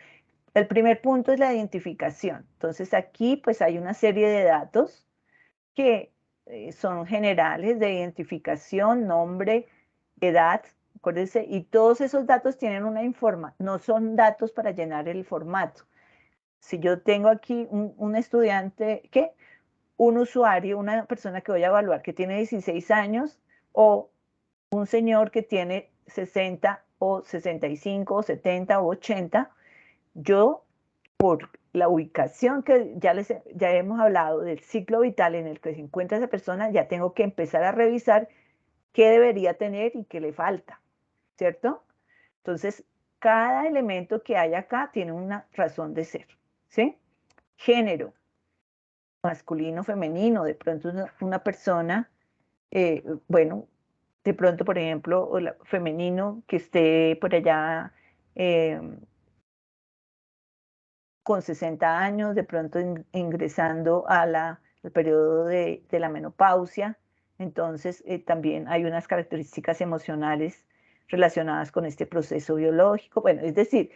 El primer punto es la identificación. Entonces aquí pues hay una serie de datos que son generales de identificación, nombre, edad, acuérdense, y todos esos datos tienen una información, no son datos para llenar el formato. Si yo tengo aquí un estudiante, ¿qué? Un usuario, una persona que voy a evaluar que tiene 16 años o un señor que tiene 60 o 65 o 70 o 80, yo por la ubicación que ya hemos hablado del ciclo vital en el que se encuentra esa persona, ya tengo que empezar a revisar qué debería tener y qué le falta, ¿cierto? Entonces, cada elemento que hay acá tiene una razón de ser, ¿sí? Género, masculino, femenino, de pronto una persona, bueno, de pronto, por ejemplo, femenino que esté por allá con 60 años, de pronto ingresando al periodo de la menopausia. Entonces, también hay unas características emocionales relacionadas con este proceso biológico. Bueno, es decir,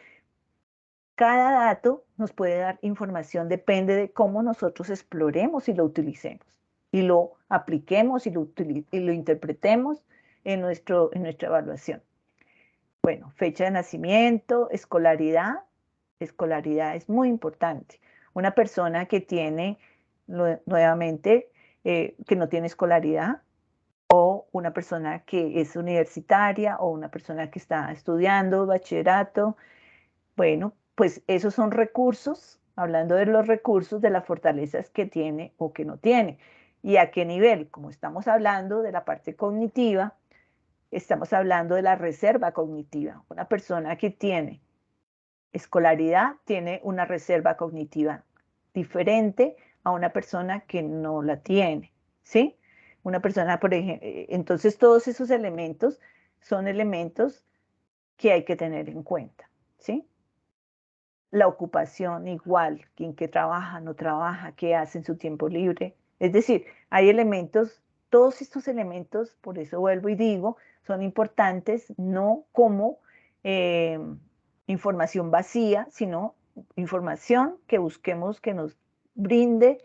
cada dato nos puede dar información, depende de cómo nosotros exploremos y lo utilicemos, y lo apliquemos y lo interpretemos en nuestra evaluación. Bueno, fecha de nacimiento, escolaridad. Escolaridad es muy importante. Una persona que tiene, nuevamente, que no tiene escolaridad, o una persona que es universitaria, o una persona que está estudiando bachillerato, bueno, pues esos son recursos, hablando de los recursos, de las fortalezas que tiene o que no tiene. ¿Y a qué nivel? Como estamos hablando de la parte cognitiva, estamos hablando de la reserva cognitiva. Una persona que tiene escolaridad tiene una reserva cognitiva diferente a una persona que no la tiene, ¿sí? Una persona, por ejemplo, entonces todos esos elementos son elementos que hay que tener en cuenta, ¿sí? La ocupación igual, quién que trabaja, no trabaja, qué hace en su tiempo libre. Es decir, hay elementos, todos estos elementos, por eso vuelvo y digo, son importantes no como información vacía, sino información que busquemos que nos brinde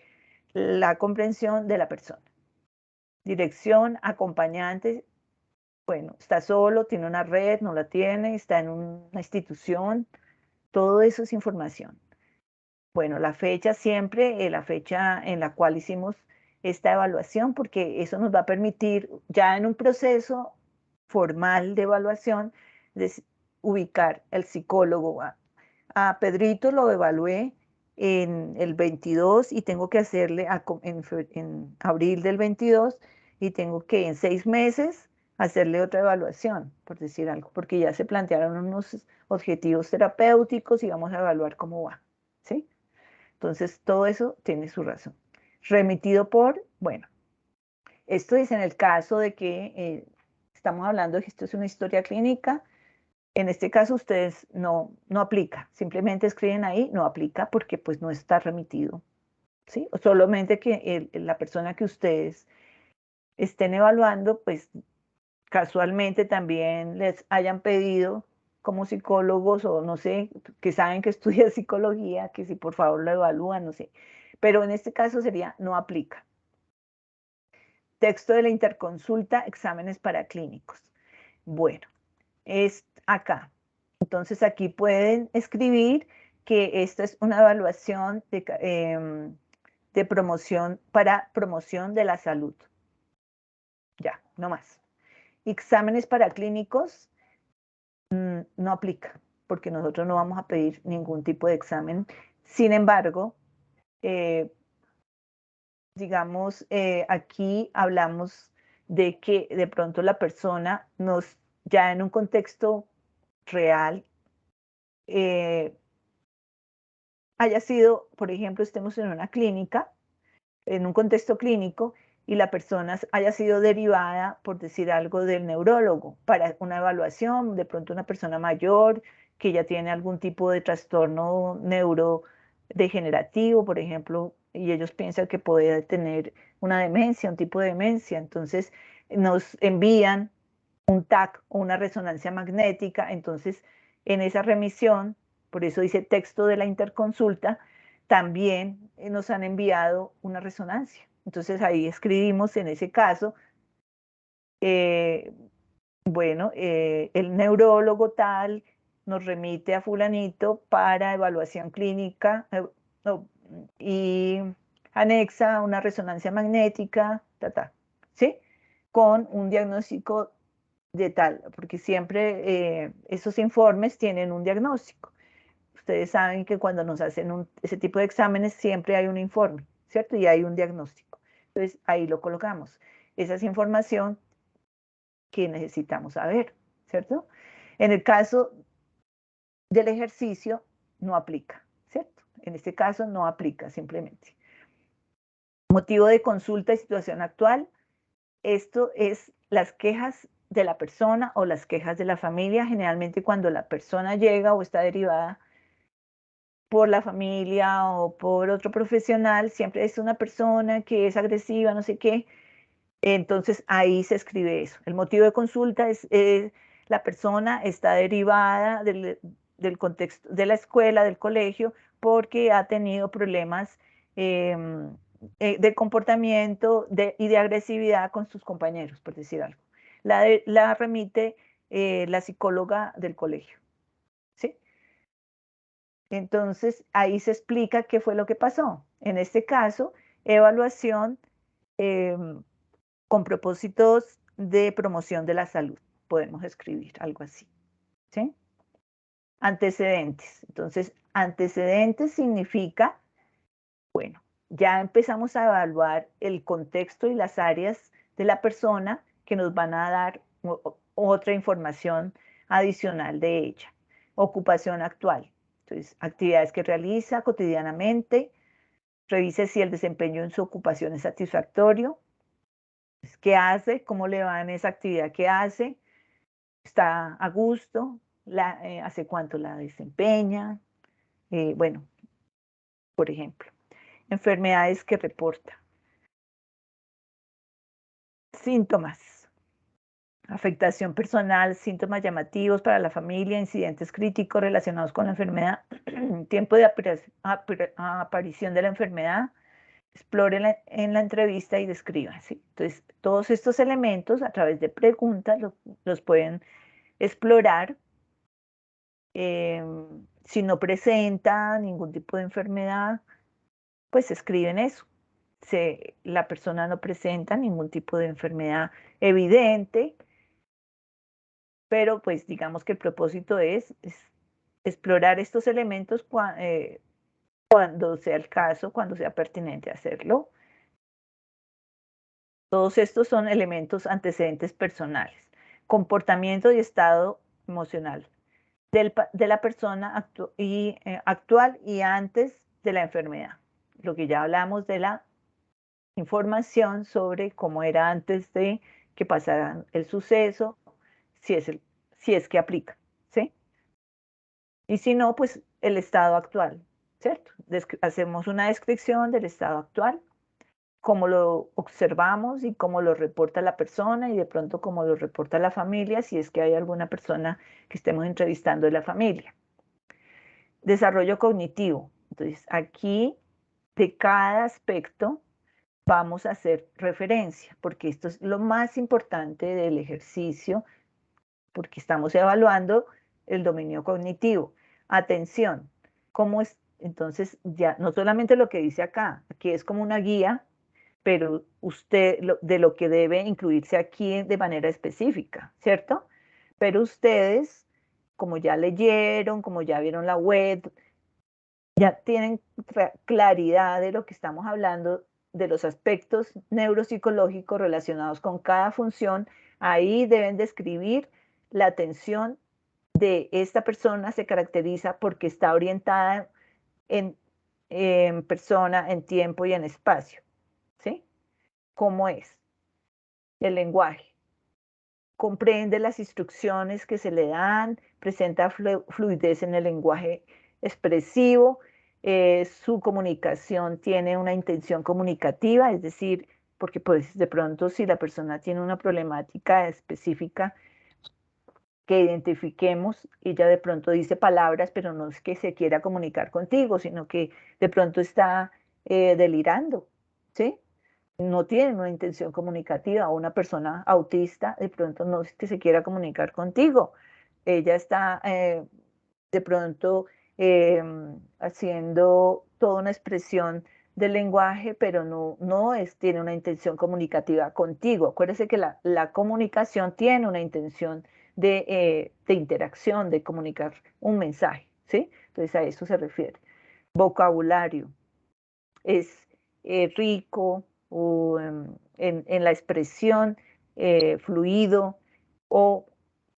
la comprensión de la persona. Dirección, acompañante, bueno, está solo, tiene una red, no la tiene, está en una institución, todo eso es información. Bueno, la fecha siempre, la fecha en la cual hicimos esta evaluación, porque eso nos va a permitir ya en un proceso formal de evaluación ubicar el psicólogo. A Pedrito lo evalué en el 22 y tengo que hacerle en abril del 22 y tengo que en 6 meses hacerle otra evaluación, por decir algo, porque ya se plantearon unos objetivos terapéuticos y vamos a evaluar cómo va, ¿sí? Entonces, todo eso tiene su razón. Remitido por, bueno, esto es en el caso de que estamos hablando de que esto es una historia clínica, En este caso ustedes no aplica, simplemente escriben ahí, no aplica porque pues no está remitido, ¿sí? O solamente que la persona que ustedes estén evaluando, pues casualmente también les hayan pedido como psicólogos o no sé, que saben que estudia psicología, que si por favor lo evalúan, no sé. Pero en este caso sería no aplica. Texto de la interconsulta, exámenes para clínicos. Bueno, es acá. Entonces aquí pueden escribir que esta es una evaluación de promoción para promoción de la salud. Ya, no más. Exámenes para clínicos no aplica, porque nosotros no vamos a pedir ningún tipo de examen. Sin embargo, digamos, aquí hablamos de que de pronto la persona ya en un contexto real, haya sido, por ejemplo, estemos en una clínica, en un contexto clínico, y la persona haya sido derivada, por decir algo, del neurólogo para una evaluación, de pronto una persona mayor que ya tiene algún tipo de trastorno neurodegenerativo, por ejemplo, y ellos piensan que puede tener una demencia, un tipo de demencia, entonces nos envían un TAC o una resonancia magnética, entonces en esa remisión, por eso dice texto de la interconsulta, también nos han enviado una resonancia. Entonces ahí escribimos en ese caso, bueno, el neurólogo tal nos remite a fulanito para evaluación clínica no, y anexa una resonancia magnética, ¿sí? Con un diagnóstico de tal, porque siempre esos informes tienen un diagnóstico. Ustedes saben que cuando nos hacen ese tipo de exámenes siempre hay un informe, ¿cierto? Y hay un diagnóstico. Entonces ahí lo colocamos. Esa es información que necesitamos saber, ¿cierto? En el caso del ejercicio no aplica, ¿cierto? En este caso no aplica simplemente. Motivo de consulta y situación actual. Esto es las quejas de la persona o las quejas de la familia, generalmente cuando la persona llega o está derivada por la familia o por otro profesional, siempre es una persona que es agresiva, no sé qué. Entonces ahí se escribe eso. El motivo de consulta es la persona está derivada del contexto de la escuela, del colegio, porque ha tenido problemas de comportamiento y de agresividad con sus compañeros, por decir algo. La remite la psicóloga del colegio, ¿sí? Entonces ahí se explica qué fue lo que pasó. En este caso, evaluación con propósitos de promoción de la salud. Podemos escribir algo así, ¿sí? Antecedentes. Entonces, antecedentes significa, bueno, ya empezamos a evaluar el contexto y las áreas de la persona que nos van a dar otra información adicional de ella. Ocupación actual. Entonces, actividades que realiza cotidianamente. Revise si el desempeño en su ocupación es satisfactorio. ¿Qué hace? ¿Cómo le va en esa actividad que hace? ¿Está a gusto? ¿Hace cuánto la desempeña? Bueno, por ejemplo, enfermedades que reporta. Síntomas. Afectación personal, síntomas llamativos para la familia, incidentes críticos relacionados con la enfermedad, tiempo de aparición de la enfermedad, explore en la entrevista y describa. ¿Sí? Entonces, todos estos elementos a través de preguntas los pueden explorar. Si no presenta ningún tipo de enfermedad, pues escriben eso. Si la persona no presenta ningún tipo de enfermedad evidente, pero pues digamos que el propósito es explorar estos elementos cuando sea el caso, cuando sea pertinente hacerlo. Todos estos son elementos antecedentes personales, comportamiento y estado emocional de la persona actual y antes de la enfermedad. Lo que ya hablamos de la información sobre cómo era antes de que pasara el suceso, si es que aplica, ¿sí? Y si no, pues el estado actual, ¿cierto? Hacemos una descripción del estado actual, cómo lo observamos y cómo lo reporta la persona y de pronto cómo lo reporta la familia, si es que hay alguna persona que estemos entrevistando de la familia. Desarrollo cognitivo. Entonces, aquí de cada aspecto vamos a hacer referencia, porque esto es lo más importante del ejercicio, porque estamos evaluando el dominio cognitivo. Atención, ¿cómo es? Entonces, ya no solamente lo que dice acá, aquí es como una guía, pero usted de lo que debe incluirse aquí de manera específica, ¿cierto? Pero ustedes, como ya leyeron, como ya vieron la web, ya tienen claridad de lo que estamos hablando, de los aspectos neuropsicológicos relacionados con cada función. Ahí deben describir la atención de esta persona se caracteriza porque está orientada en, en persona, en tiempo y en espacio. ¿Sí? ¿Cómo es? El lenguaje. Comprende las instrucciones que se le dan, presenta fluidez en el lenguaje expresivo, su comunicación tiene una intención comunicativa, es decir, porque pues de pronto si la persona tiene una problemática específica que identifiquemos, ella de pronto dice palabras, pero no es que se quiera comunicar contigo, sino que de pronto está delirando, ¿sí? No tiene una intención comunicativa, o una persona autista de pronto no es que se quiera comunicar contigo, ella está de pronto haciendo toda una expresión del lenguaje, pero tiene una intención comunicativa contigo. Acuérdese que la comunicación tiene una intención de interacción, de comunicar un mensaje, ¿sí? Entonces a eso se refiere. Vocabulario es rico o en la expresión, fluido, o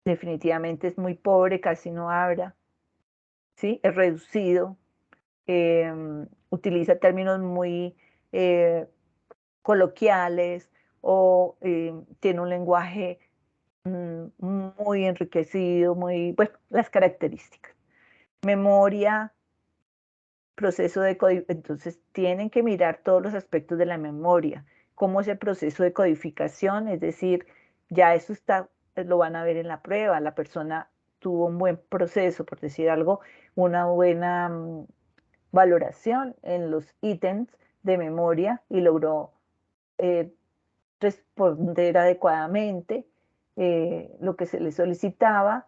definitivamente es muy pobre, casi no habla, ¿sí? Es reducido, utiliza términos muy eh, coloquiales o tiene un lenguaje muy enriquecido, muy, bueno, las características. Memoria, proceso de entonces tienen que mirar todos los aspectos de la memoria, cómo es el proceso de codificación, es decir, ya eso está, lo van a ver en la prueba, la persona tuvo un buen proceso, por decir algo, una buena valoración en los ítems de memoria y logró eh, responder adecuadamente lo que se le solicitaba.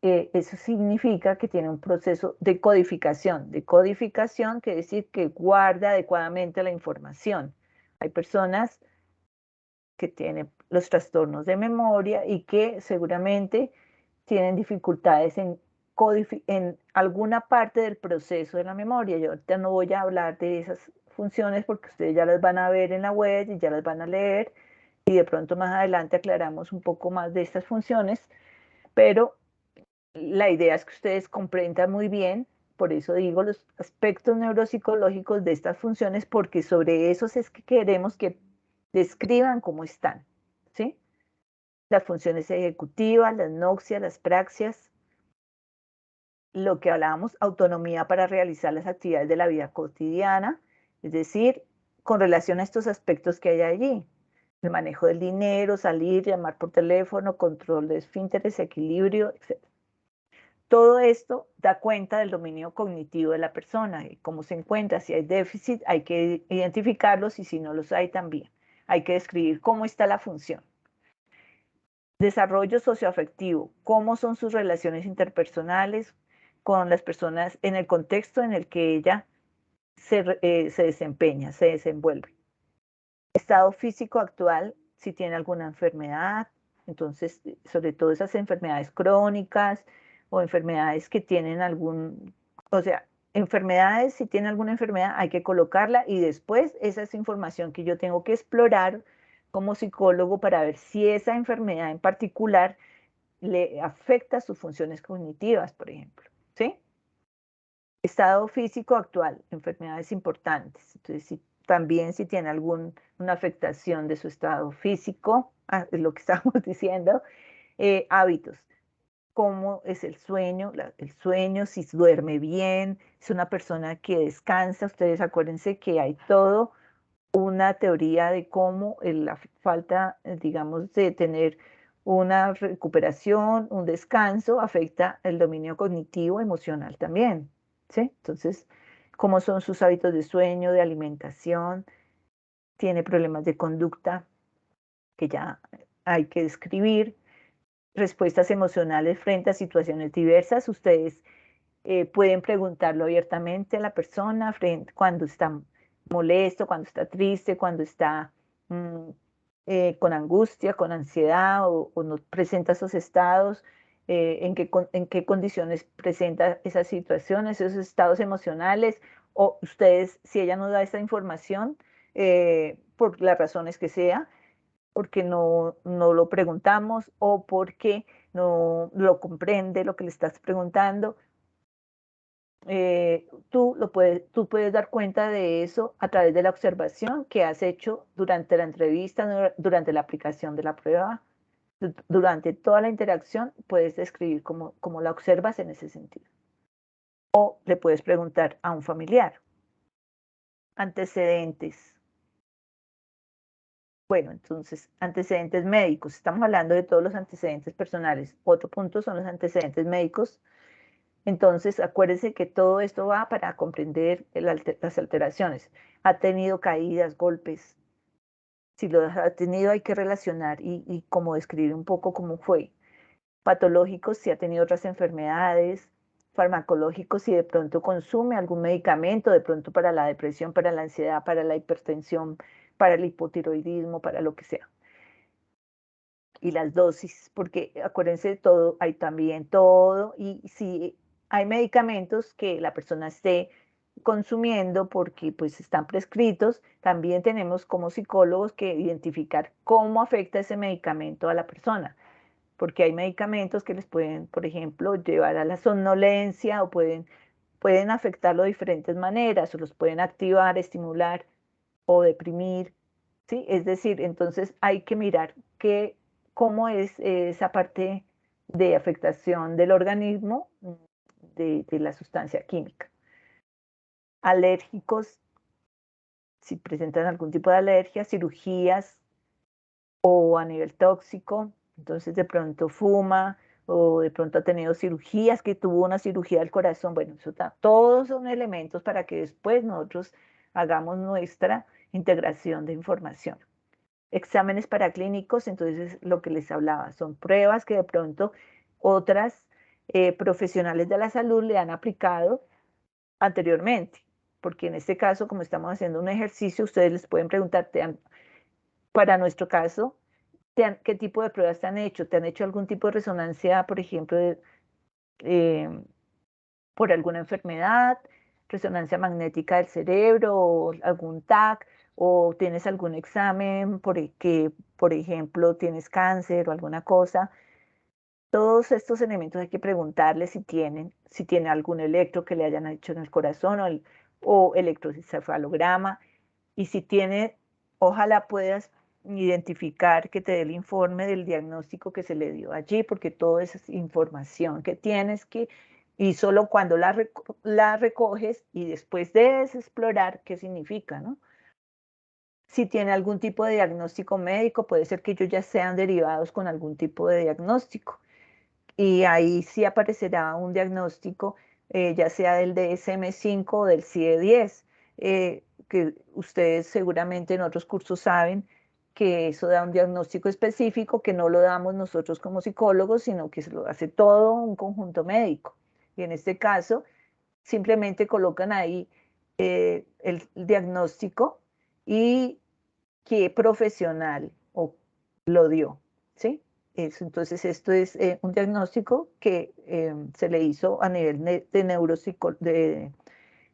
Eso significa que tiene un proceso de codificación. De codificación quiere decir que guarda adecuadamente la información. Hay personas que tienen los trastornos de memoria y que seguramente tienen dificultades en alguna parte del proceso de la memoria. Yo ahorita no voy a hablar de esas funciones porque ustedes ya las van a ver en la web y ya las van a leer y de pronto más adelante aclaramos un poco más de estas funciones, pero la idea es que ustedes comprendan muy bien, por eso digo los aspectos neuropsicológicos de estas funciones, porque sobre esos es que queremos que describan cómo están, ¿sí? Las funciones ejecutivas, las noxias, las praxias, lo que hablábamos, autonomía para realizar las actividades de la vida cotidiana, es decir, con relación a estos aspectos que hay allí, el manejo del dinero, salir, llamar por teléfono, control de esfínteres, equilibrio, etc. Todo esto da cuenta del dominio cognitivo de la persona, y cómo se encuentra, si hay déficit, hay que identificarlos y si no los hay también. Hay que describir cómo está la función. Desarrollo socioafectivo, cómo son sus relaciones interpersonales con las personas en el contexto en el que ella se desempeña, se desenvuelve. Estado físico actual, si tiene alguna enfermedad, entonces, sobre todo esas enfermedades crónicas o enfermedades que tienen o sea, enfermedades, si tiene alguna enfermedad, hay que colocarla y después esa es información que yo tengo que explorar como psicólogo para ver si esa enfermedad en particular le afecta sus funciones cognitivas, por ejemplo, ¿sí? Estado físico actual, enfermedades importantes. Entonces, también si tiene alguna afectación de su estado físico, es lo que estamos diciendo, hábitos, cómo es el sueño, el sueño, si duerme bien, es una persona que descansa. Ustedes acuérdense que hay todo una teoría de cómo la falta, digamos, de tener una recuperación, un descanso, afecta el dominio cognitivo, emocional también, ¿sí? Entonces, cómo son sus hábitos de sueño, de alimentación, tiene problemas de conducta que ya hay que describir, respuestas emocionales frente a situaciones diversas. Ustedes pueden preguntarlo abiertamente a la persona cuando está molesto, cuando está triste, cuando está mm, con angustia, con ansiedad o no presenta esos estados, en qué condiciones presenta esas situaciones, esos estados emocionales, o ustedes, si ella no da esa información, por las razones que sea, porque no lo preguntamos o porque no lo comprende lo que le estás preguntando, tú puedes dar cuenta de eso a través de la observación que has hecho durante la entrevista, durante la aplicación de la prueba, durante toda la interacción, puedes describir cómo la observas en ese sentido. O le puedes preguntar a un familiar. Antecedentes. Bueno, entonces, antecedentes médicos. Estamos hablando de todos los antecedentes personales. Otro punto son los antecedentes médicos. Entonces, acuérdese que todo esto va para comprender las alteraciones. Ha tenido caídas, golpes. Si lo ha tenido, hay que relacionar y como describir un poco cómo fue. Patológicos, si ha tenido otras enfermedades. Farmacológicos, si de pronto consume algún medicamento, de pronto para la depresión, para la ansiedad, para la hipertensión, para el hipotiroidismo, para lo que sea. Y las dosis, porque acuérdense de todo, hay también todo, y si hay medicamentos que la persona esté consumiendo porque pues están prescritos, también tenemos como psicólogos que identificar cómo afecta ese medicamento a la persona, porque hay medicamentos que les pueden, por ejemplo, llevar a la somnolencia o pueden afectarlo de diferentes maneras, o los pueden activar, estimular o deprimir, ¿sí? Es decir, entonces hay que mirar cómo es esa parte de afectación del organismo de la sustancia química. Alérgicos, si presentan algún tipo de alergia, cirugías o a nivel tóxico, entonces de pronto fuma o de pronto ha tenido cirugías, que tuvo una cirugía del corazón, bueno, todos son elementos para que después nosotros hagamos nuestra integración de información. Exámenes paraclínicos, entonces lo que les hablaba, son pruebas que de pronto otras profesionales de la salud le han aplicado anteriormente, porque en este caso, como estamos haciendo un ejercicio, ustedes les pueden preguntar, para nuestro caso, ¿qué tipo de pruebas te han hecho? ¿Te han hecho algún tipo de resonancia, por ejemplo, eh, por alguna enfermedad, resonancia magnética del cerebro, o algún TAC, o tienes algún examen que, por ejemplo, tienes cáncer o alguna cosa? Todos estos elementos hay que preguntarle si tiene algún electro que le hayan hecho en el corazón o electroencefalograma, y si tiene, ojalá puedas identificar que te dé el informe del diagnóstico que se le dio allí, porque toda esa información que tienes y solo cuando la recoges y después debes explorar qué significa, ¿no? Si tiene algún tipo de diagnóstico médico, puede ser que ellos ya sean derivados con algún tipo de diagnóstico. Y ahí sí aparecerá un diagnóstico, ya sea del DSM-5 o del CIE-10, que ustedes seguramente en otros cursos saben que eso da un diagnóstico específico que no lo damos nosotros como psicólogos, sino que se lo hace todo un conjunto médico. Y en este caso, simplemente colocan ahí el diagnóstico y qué profesional lo dio, ¿sí? Entonces, esto es un diagnóstico que se le hizo a nivel de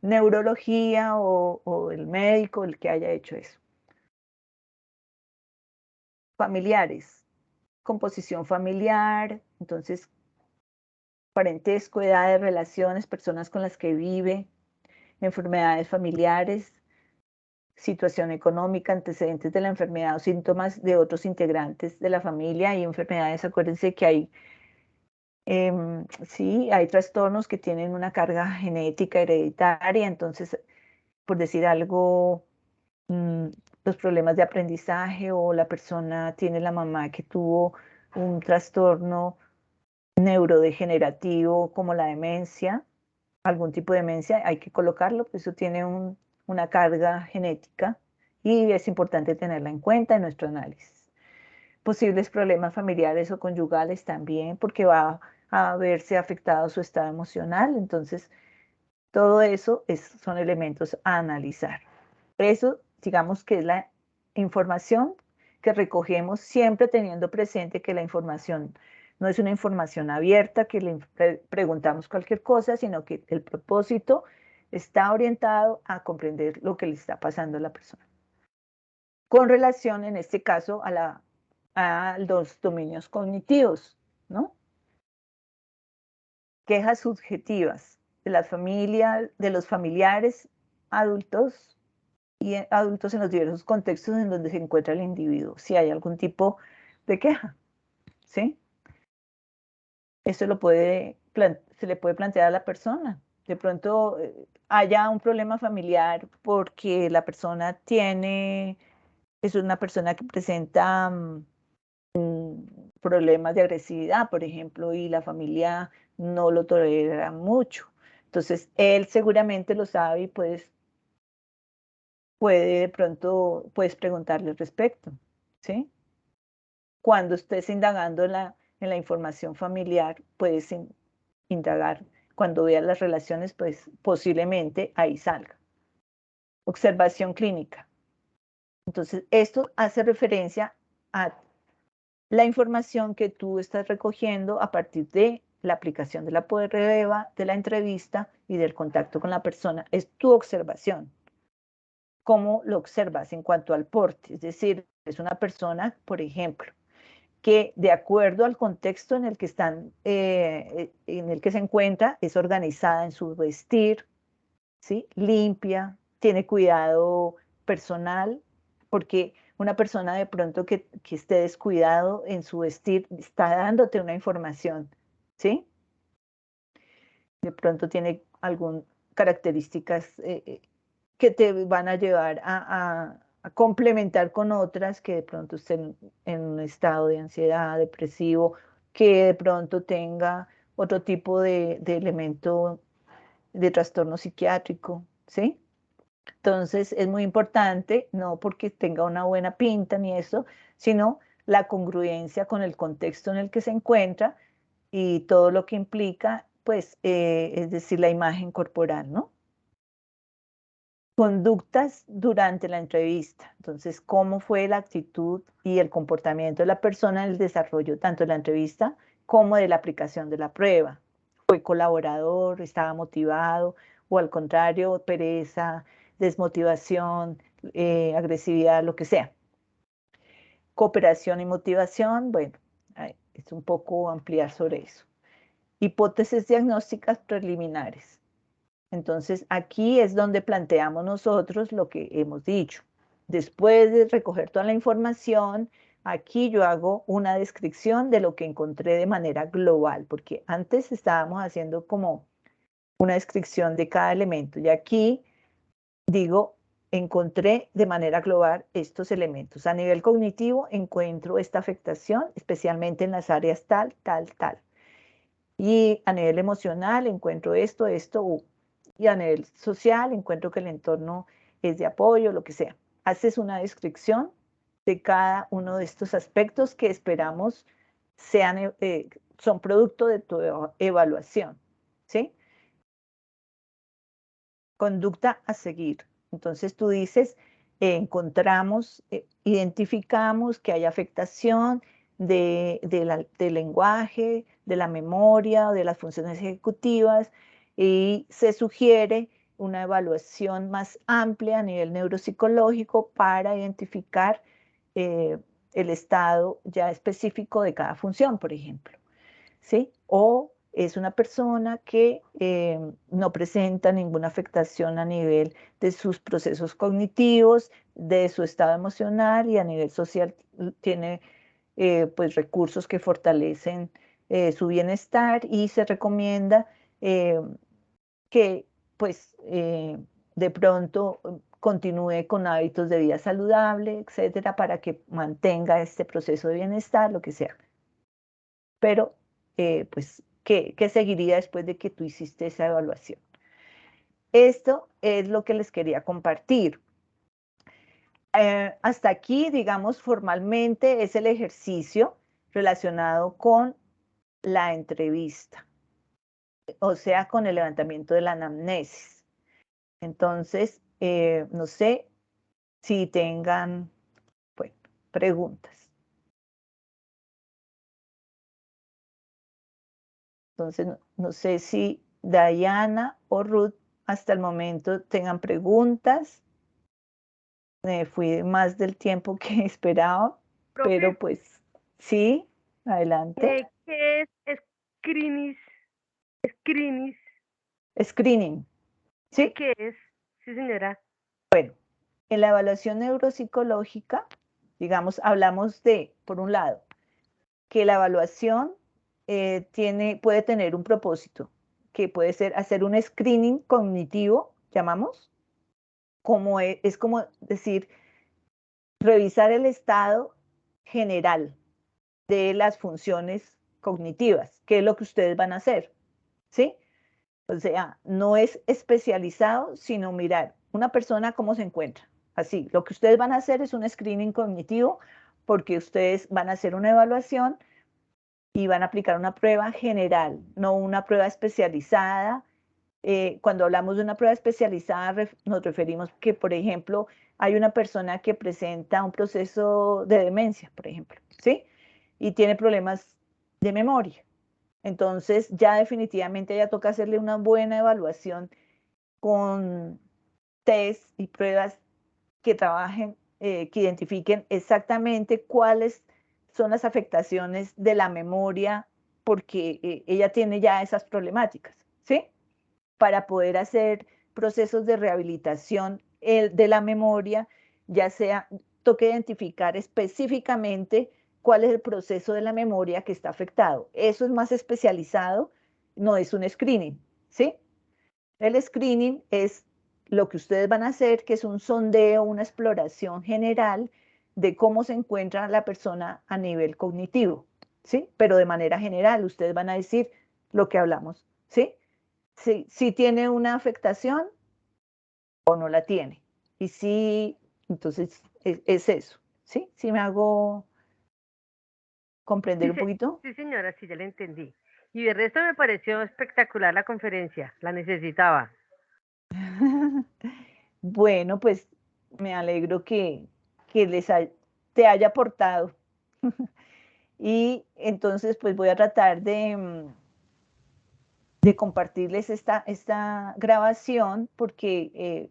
neurología o el médico, el que haya hecho eso. Familiares, composición familiar, entonces, parentesco, edad de relaciones, personas con las que vive, enfermedades familiares, situación económica, antecedentes de la enfermedad o síntomas de otros integrantes de la familia y enfermedades. Acuérdense que hay Sí, hay trastornos que tienen una carga genética hereditaria, entonces, por decir algo, mm, los problemas de aprendizaje o la persona tiene la mamá que tuvo un trastorno neurodegenerativo como la demencia, algún tipo de demencia, hay que colocarlo, pues eso tiene una carga genética y es importante tenerla en cuenta en nuestro análisis. Posibles problemas familiares o conyugales también, porque va a verse afectado su estado emocional, entonces todo eso son elementos a analizar. Eso, digamos que es la información que recogemos siempre teniendo presente que la información no es una información abierta, que le preguntamos cualquier cosa, sino que el propósito está orientado a comprender lo que le está pasando a la persona. Con relación, en este caso, a los dominios cognitivos, ¿no? Quejas subjetivas de la familia, de los familiares adultos y adultos en los diversos contextos en donde se encuentra el individuo, si hay algún tipo de queja, ¿sí? Eso se le puede plantear a la persona. De pronto haya un problema familiar porque la persona es una persona que presenta problemas de agresividad, por ejemplo, y la familia no lo tolera mucho. Entonces, él seguramente lo sabe y puede de pronto, puedes preguntarle al respecto, ¿sí? Cuando estés indagando en la información familiar, puedes indagar. Cuando veas las relaciones, pues posiblemente ahí salga. Observación clínica. Entonces, esto hace referencia a la información que tú estás recogiendo a partir de la aplicación de la prueba, de la entrevista y del contacto con la persona. Es tu observación. ¿Cómo lo observas en cuanto al porte? Es decir, es una persona, por ejemplo, que de acuerdo al contexto en el que en el que se encuentra, es organizada en su vestir, ¿sí? Limpia, tiene cuidado personal, porque una persona de pronto que esté descuidado en su vestir está dándote una información, ¿sí? De pronto tiene algunas características que te van a llevar a complementar con otras que de pronto estén en un estado de ansiedad, depresivo, que de pronto tenga otro tipo de elemento de trastorno psiquiátrico, ¿sí? Entonces es muy importante, no porque tenga una buena pinta ni eso, sino la congruencia con el contexto en el que se encuentra y todo lo que implica, pues, es decir, la imagen corporal, ¿no? Conductas durante la entrevista. Entonces, ¿cómo fue la actitud y el comportamiento de la persona en el desarrollo tanto de la entrevista como de la aplicación de la prueba? ¿Fue colaborador, estaba motivado o al contrario, pereza, desmotivación, agresividad, lo que sea? Cooperación y motivación, bueno, es un poco ampliar sobre eso. Hipótesis diagnósticas preliminares. Entonces, aquí es donde planteamos nosotros lo que hemos dicho. Después de recoger toda la información, aquí yo hago una descripción de lo que encontré de manera global, porque antes estábamos haciendo como una descripción de cada elemento y aquí digo, encontré de manera global estos elementos. A nivel cognitivo encuentro esta afectación, especialmente en las áreas tal, tal, tal. Y a nivel emocional encuentro esto, y a nivel social encuentro que el entorno es de apoyo, lo que sea. Haces una descripción de cada uno de estos aspectos que esperamos son producto de tu evaluación, ¿sí? Conducta a seguir. Entonces tú dices, identificamos que hay afectación del lenguaje, de la memoria, de las funciones ejecutivas y se sugiere una evaluación más amplia a nivel neuropsicológico para identificar eh, el estado ya específico de cada función, por ejemplo. ¿Sí? O es una persona que no presenta ninguna afectación a nivel de sus procesos cognitivos, de su estado emocional y a nivel social tiene pues recursos que fortalecen su bienestar y se recomienda que pues de pronto continúe con hábitos de vida saludable, etcétera, para que mantenga este proceso de bienestar, lo que sea. Pero pues, ¿qué seguiría después de que tú hiciste esa evaluación? Esto es lo que les quería compartir. Hasta aquí, digamos, formalmente es el ejercicio relacionado con la entrevista, o sea, con el levantamiento de la anamnesis. Entonces, no sé si tengan, bueno, preguntas. Entonces, no sé si Diana o Ruth hasta el momento tengan preguntas. Me fui más del tiempo que esperaba, pero Profe, pues sí, adelante. ¿qué es screening? Screening, Screening, ¿sí ¿sí? qué es? Sí, señora. En la evaluación neuropsicológica, digamos, hablamos de, por un lado, que la evaluación puede tener un propósito, que puede ser hacer un screening cognitivo, llamamos, como es como decir, revisar el estado general de las funciones cognitivas, que es lo que ustedes van a hacer, ¿sí? O sea, no es especializado, sino mirar una persona cómo se encuentra. Así, lo que ustedes van a hacer es un screening cognitivo porque ustedes van a hacer una evaluación y van a aplicar una prueba general, no una prueba especializada. Cuando hablamos de una prueba especializada, nos referimos que, por ejemplo, hay una persona que presenta un proceso de demencia, por ejemplo, ¿sí? Y tiene problemas de memoria. Entonces, ya definitivamente ya toca hacerle una buena evaluación con test y pruebas que trabajen, que identifiquen exactamente cuáles son las afectaciones de la memoria, porque ella tiene ya esas problemáticas, ¿sí? Para poder hacer procesos de rehabilitación de la memoria, ya sea, toque identificar específicamente cuál es el proceso de la memoria que está afectado. Eso es más especializado, no es un screening, ¿sí? El screening es lo que ustedes van a hacer, que es un sondeo, una exploración general de cómo se encuentra la persona a nivel cognitivo, ¿sí? Pero de manera general, ustedes van a decir lo que hablamos, ¿sí? Si tiene una afectación o no la tiene. Y si, entonces es eso, ¿sí? Si me hago comprender Sí, un poquito. sí, señora, sí, ya la entendí. Y de resto me pareció espectacular la conferencia, la necesitaba. Bueno, pues me alegro que te haya aportado. Y entonces, pues voy a tratar de compartirles esta grabación porque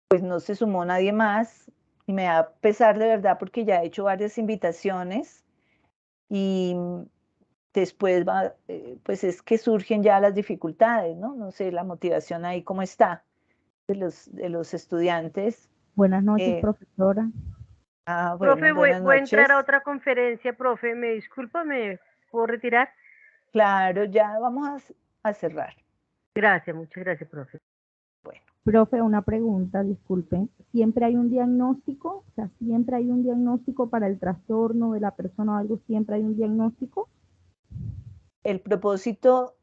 pues no se sumó nadie más y me da pesar de verdad porque ya he hecho varias invitaciones y después pues es que surgen ya las dificultades, ¿no? No sé, la motivación ahí cómo está de los estudiantes. Buenas noches, Eh, profesora. Profe, bueno, buenas voy a entrar a noches. otra conferencia, profe, me disculpa, ¿me puedo retirar? Claro, ya vamos a cerrar. Gracias, muchas gracias, profe. Bueno, Profe, una pregunta, disculpen. ¿Siempre hay un diagnóstico? O sea, ¿siempre hay un diagnóstico para el trastorno de la persona o algo? ¿Siempre hay un diagnóstico? el propósito,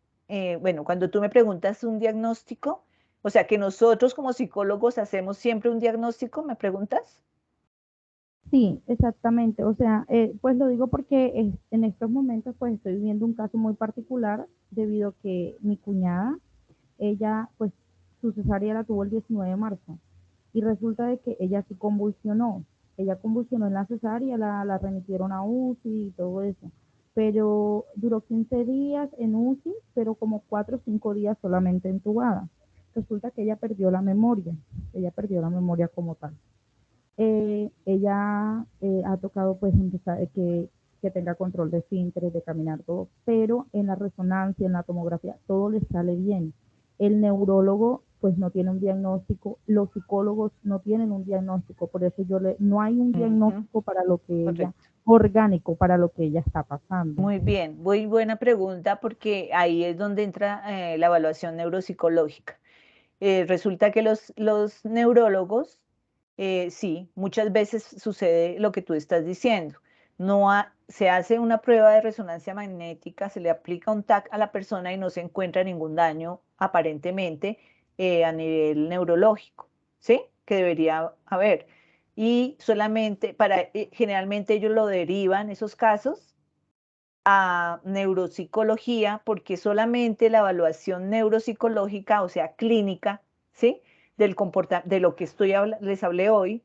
bueno, cuando tú me preguntas un diagnóstico, o sea, que nosotros como psicólogos hacemos siempre un diagnóstico, ¿me preguntas? Sí, exactamente. O sea, pues lo digo porque en estos momentos pues estoy viviendo un caso muy particular debido a que mi cuñada, ella pues su cesárea la tuvo el 19 de marzo y resulta de que ella sí convulsionó. Ella convulsionó en la cesárea, la remitieron a UCI y todo eso. Pero duró 15 días en UCI, pero como 4 o 5 días solamente entubada. Resulta que ella perdió la memoria como tal. Ella ha tocado pues empezar que tenga control de esfínteres, de caminar todo, pero en la resonancia, en la tomografía, todo le sale bien. El neurólogo pues no tiene un diagnóstico, los psicólogos no tienen un diagnóstico, por eso no hay un Ujú, diagnóstico para lo que ella correcto. orgánico para lo que ella está pasando. Muy bien, muy buena pregunta porque ahí es donde entra la evaluación neuropsicológica. Resulta que los neurólogos, sí, muchas veces sucede lo que tú estás diciendo. Se hace una prueba de resonancia magnética, se le aplica un TAC a la persona y no se encuentra ningún daño aparentemente a nivel neurológico, ¿sí? Que debería haber. Y solamente generalmente ellos lo derivan, esos casos, a neuropsicología, porque solamente la evaluación neuropsicológica, o sea, clínica, ¿sí? De lo que les hablé hoy,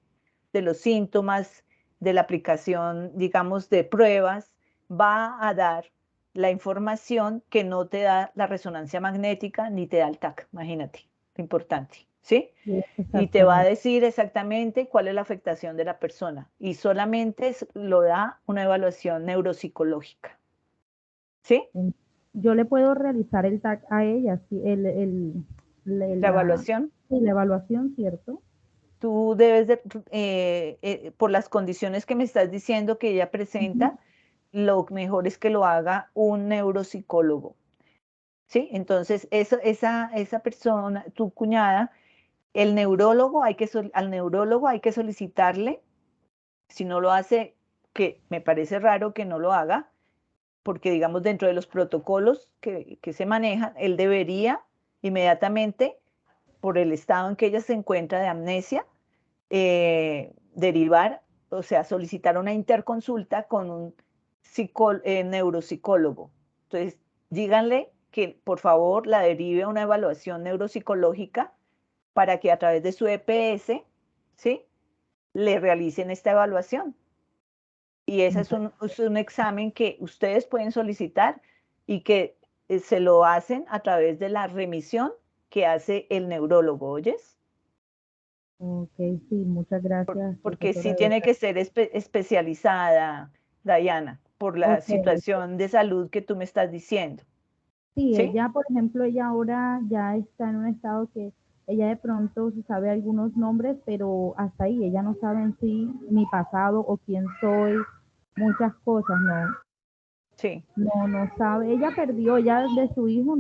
de los síntomas, de la aplicación, digamos, de pruebas, va a dar la información que no te da la resonancia magnética ni te da el TAC, imagínate, lo importante, ¿sí? Sí, Y te va a exactamente. decir exactamente cuál es la afectación de la persona y solamente lo da una evaluación neuropsicológica. ¿Sí? Yo le puedo realizar el TAC a ella, sí, La evaluación. sí, la evaluación, ¿cierto? Tú debes de, por las condiciones que me estás diciendo que ella Ujú. presenta, lo mejor es que lo haga un neuropsicólogo. ¿Sí? Entonces, esa persona, tu cuñada, al neurólogo hay que solicitarle, si no lo hace, que me parece raro que no lo haga, porque digamos dentro de los protocolos que se manejan, él debería inmediatamente, por el estado en que ella se encuentra de amnesia, derivar, o sea, solicitar una interconsulta con un neuropsicólogo. Entonces, díganle que por favor la derive a una evaluación neuropsicológica para que a través de su EPS, ¿sí? Le realicen esta evaluación. Y ese es un examen que ustedes pueden solicitar y que se lo hacen a través de la remisión que hace el neurólogo, ¿oyes? Ok, sí, muchas gracias, Porque profesora, sí de tiene verdad. que ser especializada, Diana, por la Ok, situación de salud que tú me estás diciendo, sí, ¿sí? ella, por ejemplo, ella ahora ya está en un estado que ella de pronto se sabe algunos nombres, pero hasta ahí, ella no sabe en sí mi pasado o quién soy, muchas cosas, no, Sí. no sabe. Ella perdió ya de su hijo,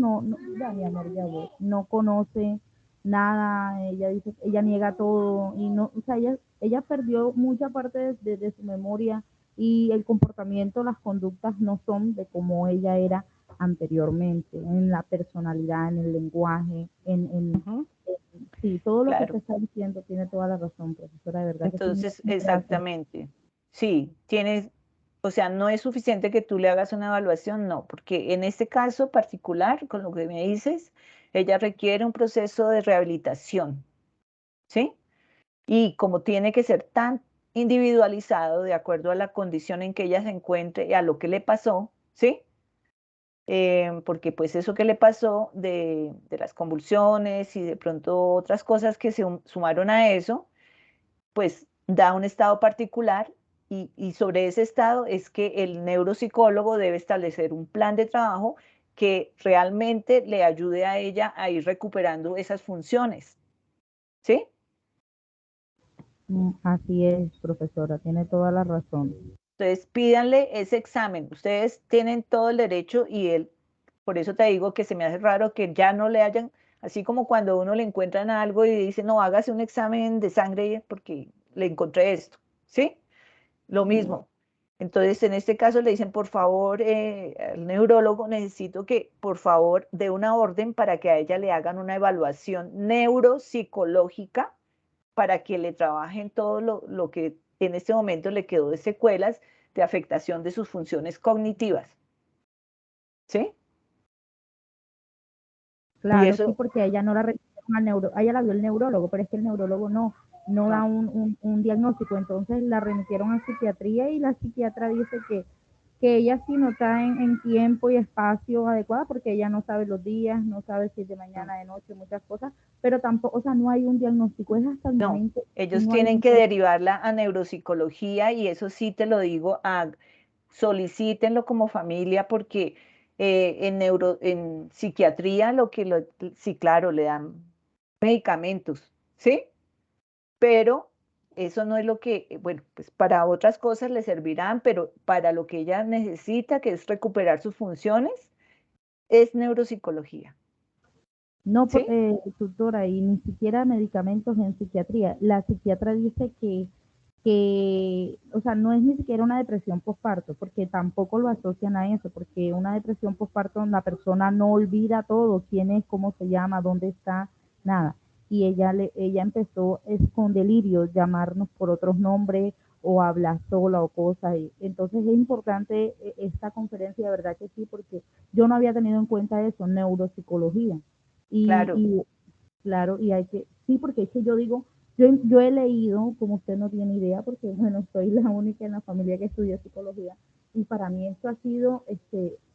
ya mi amor, ya voy, no conoce nada, ella dice, ella niega todo y no, o sea, ella perdió mucha parte de su memoria y el comportamiento, las conductas no son de como ella era anteriormente, en la personalidad, en el lenguaje, Ujú, sí, todo lo que claro. usted está diciendo tiene toda la razón, profesora, de verdad que sí, Entonces, muchas gracias. exactamente. Sí, o sea, no es suficiente que tú le hagas una evaluación, no, porque en este caso particular, con lo que me dices, ella requiere un proceso de rehabilitación, ¿sí? Y como tiene que ser tan individualizado de acuerdo a la condición en que ella se encuentre y a lo que le pasó, ¿sí? Porque pues eso que le pasó de las convulsiones y de pronto otras cosas que se sumaron a eso, pues da un estado particular y sobre ese estado es que el neuropsicólogo debe establecer un plan de trabajo que realmente le ayude a ella a ir recuperando esas funciones, ¿sí? Así es, profesora, tiene toda la razón. Entonces pídanle ese examen. Ustedes tienen todo el derecho y él, por eso te digo que se me hace raro que ya no le hayan, así como cuando uno le encuentran algo y dice, no, hágase un examen de sangre porque le encontré esto, ¿sí? Lo mismo. Entonces, en este caso le dicen, por favor, al neurólogo, necesito que, por favor, dé una orden para que a ella le hagan una evaluación neuropsicológica para que le trabajen todo lo que en este momento le quedó de secuelas de afectación de sus funciones cognitivas. ¿Sí? Y Claro, sí, eso, porque a ella no la recibieron a ella la vio el neurólogo, pero es que el neurólogo no da no. un diagnóstico, entonces la remitieron a psiquiatría y la psiquiatra dice que ella sí no está en tiempo y espacio adecuado porque ella no sabe los días, no sabe si es de No. mañana, de noche, muchas cosas, pero tampoco, o sea, no hay un diagnóstico, es hasta el No, momento y ellos no hay tienen un que diagnóstico. derivarla a neuropsicología y eso sí te lo digo, solicítenlo como familia porque en psiquiatría sí, claro, le dan medicamentos, ¿sí? Pero eso no es lo que, bueno, pues para otras cosas le servirán, pero para lo que ella necesita, que es recuperar sus funciones, es neuropsicología. No, ¿Sí? tutora, y ni siquiera medicamentos en psiquiatría. La psiquiatra dice que, o sea, no es ni siquiera una depresión postparto, porque tampoco lo asocian a eso, porque una depresión postparto la persona no olvida todo, quién es, cómo se llama, dónde está, nada. Y ella empezó es con delirios, llamarnos por otros nombres o hablar sola o cosas. Entonces es importante esta conferencia, de verdad que sí, porque yo no había tenido en cuenta eso, neuropsicología. Claro. Y claro, y hay que, sí, porque es que yo digo, yo he leído, como usted no tiene idea, porque bueno, soy la única en la familia que estudia psicología, y para mí esto ha sido,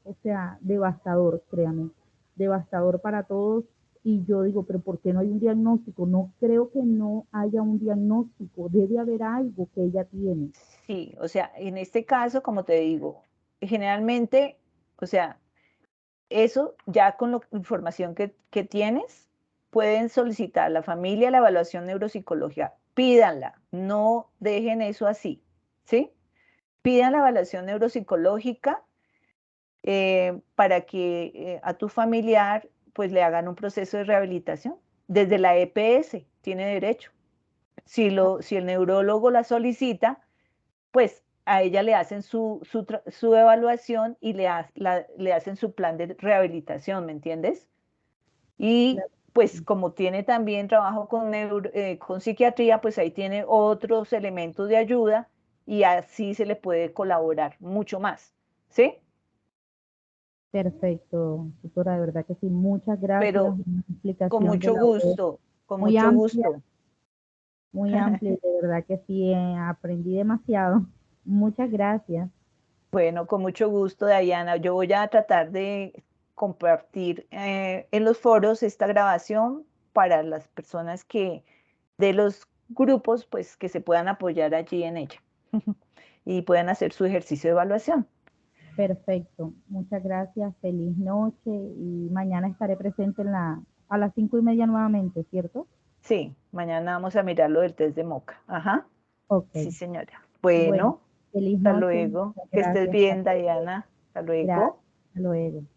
o sea, devastador, créame, devastador para todos, y yo digo, pero ¿por qué no hay un diagnóstico? No creo que no haya un diagnóstico, debe haber algo que ella tiene. Sí, o sea, en este caso, como te digo, generalmente, o sea, eso ya con la información que tienes, pueden solicitar la familia la evaluación neuropsicológica. Pídanla, no dejen eso así, ¿sí? Pidan la evaluación neuropsicológica para que a tu familiar pues le hagan un proceso de rehabilitación. Desde la EPS tiene derecho. Si el neurólogo la solicita, pues a ella le hacen su evaluación y le hacen su plan de rehabilitación, ¿me entiendes? Y pues como tiene también trabajo con psiquiatría, pues ahí tiene otros elementos de ayuda y así se le puede colaborar mucho más, ¿sí? Perfecto, tutora, de verdad que sí, muchas gracias, Pero una explicación de la web con muy mucho amplia. gusto. Muy amplia y de verdad que sí, aprendí demasiado. Muchas gracias. Bueno, con mucho gusto, Diana. Yo voy a tratar de compartir en los foros esta grabación para las personas de los grupos, pues que se puedan apoyar allí en ella y puedan hacer su ejercicio de evaluación. Perfecto. Muchas gracias. Feliz noche y mañana estaré presente a las 5:30 nuevamente, ¿cierto? Sí, mañana vamos a mirar lo del test de moca. Ajá, Ok. sí, señora. Bueno, Bueno, feliz hasta noche. luego. Muchas Que estés gracias. Hasta bien, luego. Diana. Hasta Gracias. luego. Hasta luego.